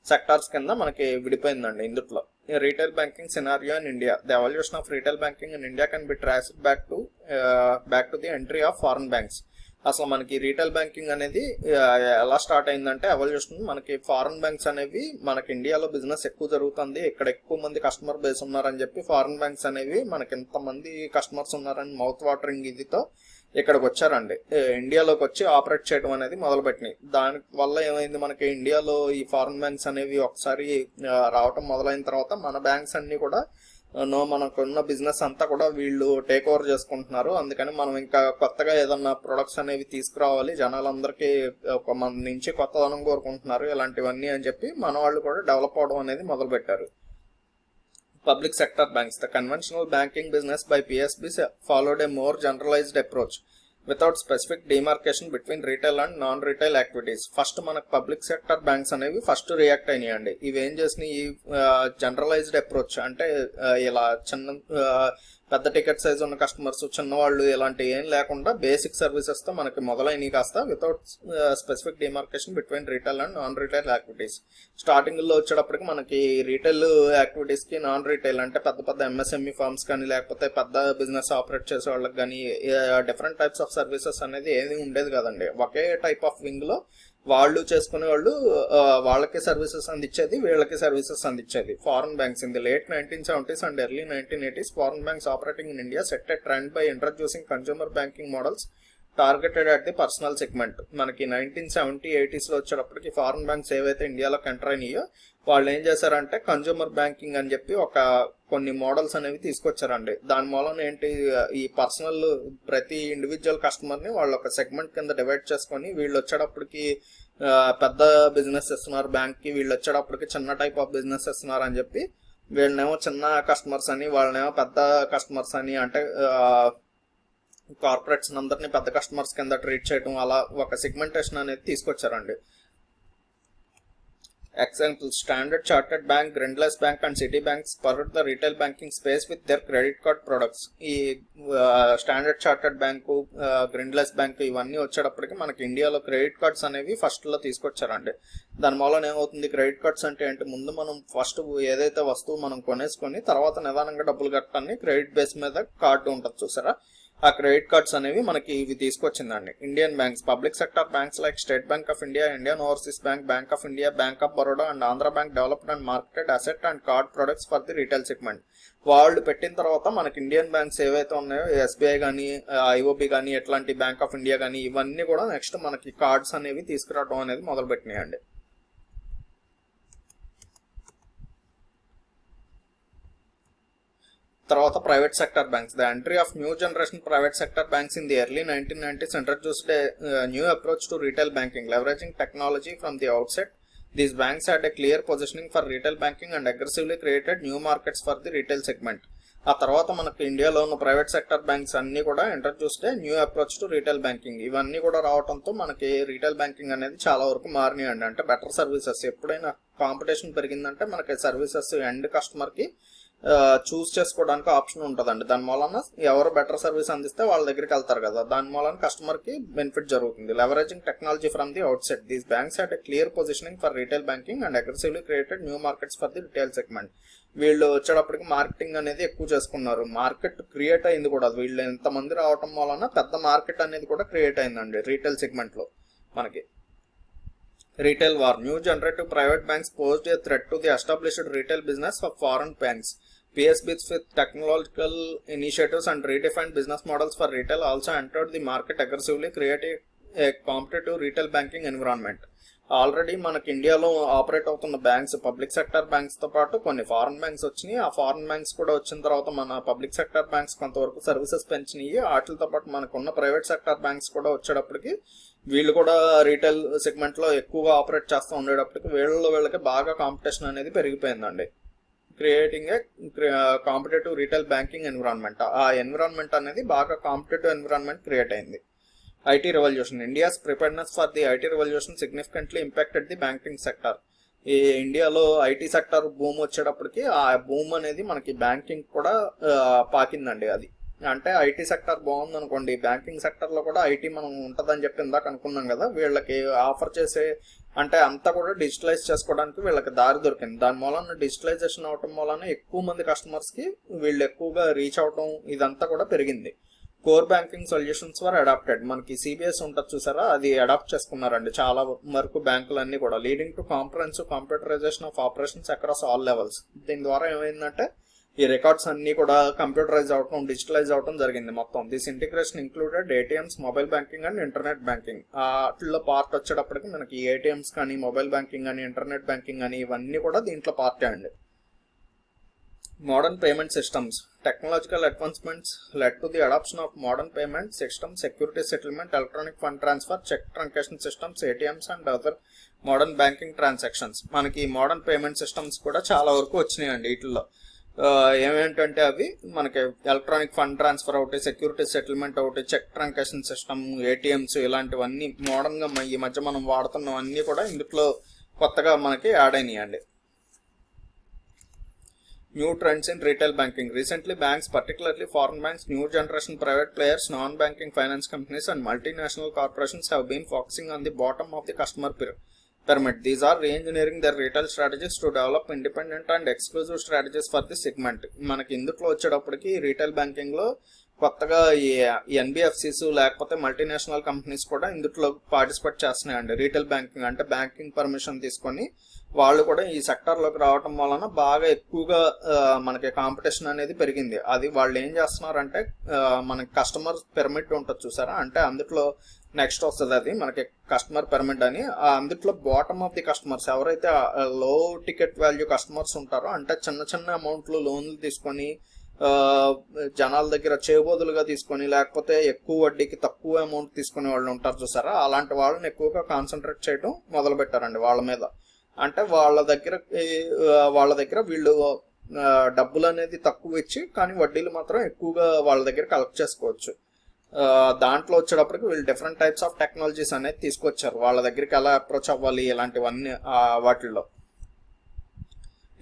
సెక్టార్స్ కింద మనకి విడిపోయిందండి ఇందులో. Retail banking scenario in India. The evolution of retail banking in India can be traced back to the entry of foreign banks. అసలు మనకి రీటైల్ బ్యాంకింగ్ అనేది ఎలా స్టార్ట్ అయిందంటే ఎవల్యూషన్, మనకి ఫారెన్ బ్యాంక్స్ అనేవి మనకి ఇండియాలో బిజినెస్ ఎక్కువ జరుగుతుంది, ఇక్కడ ఎక్కువ మంది కస్టమర్ బేస్ ఉన్నారని చెప్పి ఫారెన్ బ్యాంక్స్ అనేవి మనకి ఎంతమంది కస్టమర్స్ ఉన్నారని మౌత్ వాటరింగ్ ఇదితో ఇక్కడికి వచ్చారండి. ఇండియాలోకి వచ్చి ఆపరేట్ చేయడం అనేది మొదలుపెట్టినాయి. దాని వల్ల ఏమైంది, మనకి ఇండియాలో ఈ ఫారెన్ బ్యాంక్స్ అనేవి ఒకసారి రావటం మొదలైన తర్వాత మన బ్యాంక్స్ అన్ని కూడా మనకున్న బిజినెస్ అంతా కూడా వీళ్ళు టేక్ ఓవర్ చేసుకుంటున్నారు. అందుకని మనం ఇంకా కొత్తగా ఏదన్నా ప్రొడక్ట్స్ అనేవి తీసుకురావాలి, జనాలందరికీ మన నుంచి కొత్తదనం కోరుకుంటున్నారు ఇలాంటివన్నీ అని చెప్పి మన వాళ్ళు కూడా డెవలప్ అవడం అనేది మొదలు పెట్టారు. Public sector banks. The conventional banking business by PSBs followed a more generalized approach without specific demarcation between retail and non-retail activities. First మనకు పబ్లిక్ సెక్టర్ బ్యాంక్స్ అనేవి ఫస్ట్ రియాక్ట్ అయినాయండి. ఇవి ఏం చేసినాయి, జనరలైజ్డ్ అప్రోచ్ అంటే ఇలా చిన్న పెద్ద టికెట్ సైజ్ ఉన్న కస్టమర్స్, చిన్నవాళ్ళు ఇలాంటి ఏం లేకుండా బేసిక్ సర్వీసెస్తో మనకి మొదలైనవి కాస్త without specific demarcation between retail and non retail activities. స్టార్టింగ్లో వచ్చేటప్పటికి మనకి రీటైల్ యాక్టివిటీస్కి నాన్ రీటైల్ అంటే పెద్ద పెద్ద ఎంఎస్ఎంఈ ఫార్మ్స్ కానీ లేకపోతే పెద్ద బిజినెస్ ఆపరేట్ చేసే వాళ్ళకి కానీ డిఫరెంట్ టైప్స్ ఆఫ్ సర్వీసెస్ అనేది ఏమీ ఉండేది కదండి. ఒకే టైప్ ఆఫ్ వింగ్లో వాళ్ళు చేసుకునే వాళ్ళు వాళ్ళకి సర్వీసెస్ అందించేది, వీళ్ళకి సర్వీసెస్ అందించేది. Foreign banks in the late 1970s and early 1980s, foreign banks operating in India set a trend by introducing consumer banking models targeted at the personal segment. మనకి 1970, 80sలో వచ్చేటప్పటికి ఫారెన్ బ్యాంక్స్ ఏవైతే ఇండియాలోకి ఎంటర్ అయినాయో వాళ్ళు ఏం చేశారంటే కన్స్యూమర్ బ్యాంకింగ్ అని చెప్పి కొన్ని మోడల్స్ అనేవి తీసుకొచ్చారండి. దాని మూలన ఏంటి, ఈ పర్సనల్ ప్రతి ఇండివిజువల్ కస్టమర్ని వాళ్ళు ఒక సెగ్మెంట్ కింద డివైడ్ చేసుకొని వీళ్ళు వచ్చేటప్పటికి పెద్ద బిజినెస్ ఇస్తున్నారు బ్యాంక్కి, వీళ్ళు వచ్చేటప్పటికి చిన్న టైప్ ఆఫ్ బిజినెస్ ఇస్తున్నారు అని చెప్పి వీళ్ళనేమో చిన్న కస్టమర్స్ అని వాళ్ళనేమో పెద్ద కస్టమర్స్ అని, అంటే కార్పొరేట్స్ అందరినీ పెద్ద కస్టమర్స్ కింద ట్రీట్ చేయడం, అలా ఒక సెగ్మెంటేషన్ అనేది తీసుకొచ్చారండి. Examples: Standard Chartered Bank, Grindlass Bank and Citibank spurred the retail banking space with their credit card products. ఈ స్టాండర్డ్ చార్టర్డ్ బ్యాంకు, గ్రిండ్లెస్ బ్యాంక్ ఇవన్నీ వచ్చేటప్పటికి మనకి ఇండియాలో క్రెడిట్ కార్డ్స్ అనేవి ఫస్ట్లో తీసుకొచ్చారండి. దాని మూలన ఏమవుతుంది, క్రెడిట్ కార్డ్స్ అంటే ఏంటి, ముందు మనం ఫస్ట్ ఏదైతే వస్తువు మనం కొనేసుకొని తర్వాత నిదానంగా డబ్బులు కట్టడాన్ని క్రెడిట్ బేస్ మీద కార్డు ఉంటుంది చూసారా, ఆ క్రెడిట్ కార్డ్స్ అనేవి మనకి ఇవి తీసుకొచ్చిందండి. Indian banks. Public sector banks like State Bank of India, Indian Overseas Bank, Bank of India, Bank of Baroda and Andhra Bank developed and marketed asset and card products for the retail segment. వాళ్ళు పెట్టిన తర్వాత మనకి ఇండియన్ బ్యాంక్స్ ఏవైతే ఉన్నాయో, ఎస్బీఐ కానీ ఐఓబి కానీ ఎట్లాంటి బ్యాంక్ ఆఫ్ ఇండియా కానీ ఇవన్నీ కూడా నెక్స్ట్ మనకి కార్డ్స్ అనేవి తీసుకురావడం అనేది మొదలు పెట్టినాయండి. తర్వాత private sector banks. The entry of new generation private sector banks in the early 1990s introduced a new approach to retail banking, leveraging technology from the outset. These banks had a clear positioning for retail banking and aggressively created new markets for the retail segment. ఆ తర్వాత మనకి ఇండియాలో ఉన్న ప్రైవేట్ సెక్టర్ బ్యాంక్స్ అన్ని కూడా introduced new approach to retail banking. ఇవన్నీ కూడా రావడంతో మనకి రీటైల్ బ్యాంకింగ్ అనేది చాలా వరకు మారినాయండి. అంటే బెటర్ సర్వీసెస్, ఎప్పుడైనా కాంపిటీషన్ పెరిగిందంటే మనకి సర్వీసెస్ ఎండ్ కస్టమర్కి చూస్ చేసుకోవడానికి ఆప్షన్ ఉంటుందండి. దాని మూలన ఎవరు బెటర్ సర్వీస్ అందిస్తే వాళ్ళ దగ్గరికి వెళ్తారు కదా, దాని మూలన కస్టమర్కి బెనిఫిట్ జరుగుతుంది. Leveraging technology from the out set, these banks had a clear positioning for retail banking and aggressively created new markets for the retail segment. వీళ్ళు వచ్చేటప్పటికి మార్కెటింగ్ అనేది ఎక్కువ చేసుకున్నారు. మార్కెట్ క్రియేట్ అయింది కూడా, వీళ్ళు ఎంతమంది రావటం వలన పెద్ద మార్కెట్ అనేది కూడా క్రియేట్ అయిందండి రీటైల్ సెగ్మెంట్లో మనకి. Retail war. New generative private banks posed a threat to the established retail business of foreign banks. PSBs with technological initiatives and redefined business models for retail also entered the market aggressively, creating a competitive retail banking environment. Already మనకి ఇండియాలో ఆపరేట్ అవుతున్న బ్యాంక్స్, పబ్లిక్ సెక్టర్ బ్యాంక్స్తో పాటు కొన్ని ఫారెన్ బ్యాంక్స్ వచ్చినాయి. ఆ ఫారెన్ బ్యాంక్స్ కూడా వచ్చిన తర్వాత మన పబ్లిక్ సెక్టర్ బ్యాంక్స్ కొంతవరకు సర్వీసెస్ పెంచినాయి. వాటితో పాటు మనకున్న ప్రైవేట్ సెక్టర్ బ్యాంక్స్ కూడా వచ్చేటప్పటికి వీళ్ళు కూడా రీటైల్ సెగ్మెంట్లో ఎక్కువగా ఆపరేట్ చేస్తూ ఉండేటప్పటికి వీళ్ళకి బాగా కాంపిటీషన్ అనేది పెరిగిపోయిందండి. Creating a competitive retail banking environment. ఆ ఎన్విరాన్మెంట్ అనేది బాగా కాంపిటేటివ్ ఎన్విరాన్మెంట్ క్రియేట్ అయింది. IT revolution. India's preparedness for the IT revolution significantly impacted the banking sector. ఈ ఇండియాలో ఐటీ సెక్టర్ బూమ్ వచ్చేటప్పటికి ఆ బూమ్ అనేది మనకి బ్యాంకింగ్ కూడా పాకిందండి. అది అంటే ఐటీ సెక్టర్ బాగుంది అనుకోండి, బ్యాంకింగ్ సెక్టర్లో కూడా ఐటీ మనం ఉంటుందని చెప్పి ఇందాక అనుకున్నాం కదా, వీళ్ళకి ఆఫర్ చేసే అంటే అంతా కూడా డిజిటలైజ్ చేసుకోవడానికి వీళ్ళకి దారి దొరికింది. దాని మూలన డిజిటలైజేషన్ అవటం మూలన ఎక్కువ మంది కస్టమర్స్కి వీళ్ళు ఎక్కువగా రీచ్ అవటం ఇదంతా కూడా పెరిగింది. Core banking solutions were adopted. మనకి సిబిఎస్ ఉంటుంది చూసారా, అది అడాప్ట్ చేసుకున్నారండి చాలా వరకు బ్యాంకులన్నీ కూడా. Leading to comprehensive computerisation of operations across all levels. దీని ద్వారా ఏమైందంటే ఈ రికార్డ్స్ అన్ని కూడా కంప్యూటరైజ్ అవటం, డిజిటలైజ్ అవటం జరిగింది మొత్తం. This integration included ATMs, mobile banking and internet banking. వాటిల్లో పార్ట్ వచ్చేటప్పటికి మనకి ఏటీఎంస్ కానీ, మొబైల్ బ్యాంకింగ్ కానీ, ఇంటర్నెట్ బ్యాంకింగ్ కానీ ఇవన్నీ కూడా దీంట్లో పార్టే అండి. Modern payment systems. Technological advancements led to the adoption of modern payment systems, security settlement, electronic fund transfer, check truncation systems, ATMs and other modern banking transactions. మనకి మోడర్న్ పేమెంట్ సిస్టమ్స్ కూడా చాలా వరకు వచ్చినాయండి. వీటిల్లో ఏమేంటంటే అవి మనకి ఎలక్ట్రానిక్ ఫండ్ ట్రాన్స్ఫర్ ఒకటి, సెక్యూరిటీ సెటిల్మెంట్ ఒకటి, చెక్ ట్రంకేషన్ సిస్టమ్, ఏటీఎంస్ ఇలాంటివన్నీ మోడర్న్గా ఈ మధ్య మనం వాడుతున్నవన్నీ కూడా ఇందులో కొత్తగా మనకి యాడ్ అయినాయండి. New trends in retail banking. Recently, banks, particularly foreign banks, new generation private players, non-banking finance companies and multinational corporations have been focusing on the bottom of the customer pyramid. These are re-engineering their retail strategies to develop independent and exclusive strategies for this segment. మనకి ఇందులో వచ్చేటప్పటికి రీటైల్ బ్యాంకింగ్లో కొత్తగా ఈ ఎన్బిఎఫ్సిస్ లేకపోతే మల్టీనేషనల్ కంపెనీస్ కూడా ఇందులో పార్టిసిపేట్ చేస్తున్నాయండి. రీటైల్ బ్యాంకింగ్ అంటే బ్యాంకింగ్ పర్మిషన్ తీసుకొని వాళ్ళు కూడా ఈ సెక్టర్లోకి రావటం వలన బాగా ఎక్కువగా మనకి కాంపిటీషన్ అనేది పెరిగింది. అది వాళ్ళు ఏం చేస్తున్నారంటే మనకి కస్టమర్ పిరమిడ్ ఉంటుంది చూసారా, అంటే అందులో నెక్స్ట్ వస్తుంది అది మనకి కస్టమర్ పిరమిడ్ అని. అందులో బాటమ్ ఆఫ్ ది కస్టమర్స్ ఎవరైతే లో టికెట్ వాల్యూ కస్టమర్స్ ఉంటారో, అంటే చిన్న చిన్న అమౌంట్లు లోన్లు తీసుకొని జనాల దగ్గర చేయబోదులుగా తీసుకొని లేకపోతే ఎక్కువ వడ్డీకి తక్కువ అమౌంట్ తీసుకునే వాళ్ళు ఉంటారు చూసారా, అలాంటి వాళ్ళని ఎక్కువగా కాన్సన్ట్రేట్ చేయడం మొదలు పెట్టారండి వాళ్ళ మీద. అంటే వాళ్ళ దగ్గర వీళ్ళు డబ్బులు అనేది తక్కువ ఇచ్చి కానీ వడ్డీలు మాత్రం ఎక్కువగా వాళ్ళ దగ్గర కలెక్ట్ చేసుకోవచ్చు. దాంట్లో వచ్చేటప్పటికి వీళ్ళు డిఫరెంట్ టైప్స్ ఆఫ్ టెక్నాలజీస్ అనేది తీసుకొచ్చారు. వాళ్ళ దగ్గరికి ఎలా అప్రోచ్ అవ్వాలి ఇలాంటివన్నీ వాటిల్లో.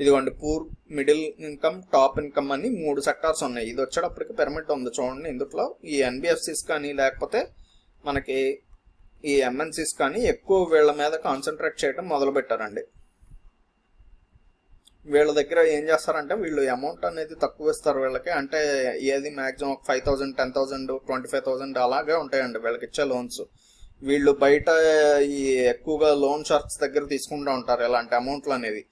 ఇదిగోండి poor, middle income, top income అని 3 సెక్టార్స్ ఉన్నాయి. ఇది వచ్చేటప్పటికి పిరమిడ్ ఉంది చూడండి. ఇందులో ఈ ఎన్బిఎఫ్సిస్ కానీ లేకపోతే మనకి ఈ ఎంఎన్సీస్ కానీ ఎక్కువ వీళ్ళ మీద కాన్సన్ట్రేట్ చేయడం మొదలు పెట్టారండి. వీళ్ళ దగ్గర ఏం చేస్తారంటే వీళ్ళు అమౌంట్ అనేది తక్కువ ఇస్తారు వీళ్ళకి. అంటే ఏది మ్యాక్సిమం 5,000, 10,000, 25,000 అలాగే ఉంటాయండి వీళ్ళకి ఇచ్చే లోన్స్. వీళ్ళు బయట ఈ ఎక్కువగా లోన్ షార్క్స్ దగ్గర తీసుకుంటూ ఉంటారు ఇలాంటి అమౌంట్లు అనేది.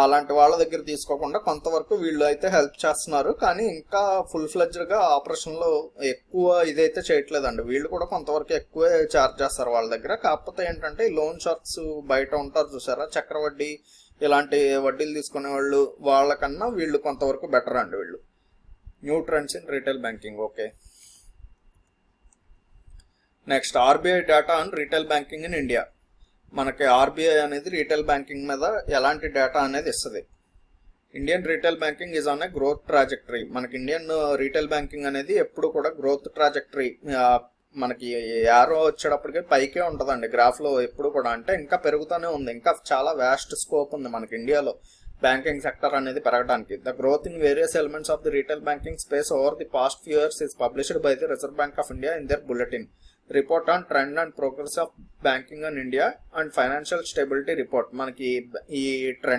అలాంటి వాళ్ళ దగ్గర తీసుకోకుండా కొంతవరకు వీళ్ళు అయితే హెల్ప్ చేస్తున్నారు, కానీ ఇంకా ఫుల్ ఫ్లెడ్జ్డ్గా ఆపరేషన్లో ఎక్కువ ఇదైతే చేయట్లేదండి. వీళ్ళు కూడా కొంతవరకు ఎక్కువే ఛార్జ్ చేస్తారు వాళ్ళ దగ్గర. కాకపోతే ఏంటంటే ఈ లోన్ షార్క్స్ బయట ఉంటారు చూసారా, చక్రవడ్డీ ఇలాంటి వడ్డీలు తీసుకునే వాళ్ళు, వాళ్ళకన్నా వీళ్ళు కొంతవరకు బెటర్ అండి వీళ్ళు. New trends in retail banking. Okay, next RBI data on retail banking in India. మనకి ఆర్బీఐ అనేది రీటైల్ బ్యాంకింగ్ మీద ఎలాంటి డేటా అనేది ఇస్తుంది. Indian retail banking is on a growth trajectory. మనకి ఇండియన్ రీటైల్ బ్యాంకింగ్ అనేది ఎప్పుడు కూడా గ్రోత్ ట్రాజెక్టరీ, మనకి యారో వచ్చేటప్పటికి పైకే ఉంటుందండి గ్రాఫ్లో ఎప్పుడు కూడా. అంటే ఇంకా పెరుగుతూనే ఉంది, ఇంకా చాలా వ్యాస్ట్ స్కోప్ ఉంది మనకి ఇండియాలో బ్యాంకింగ్ సెక్టర్ అనేది పెరగడానికి. The growth in various elements of the retail banking space over the past few years is published by the reserve bank of India in their bulletin report on trend and progress of banking in India and financial stability report. మనకి ఈ ట్రెండ్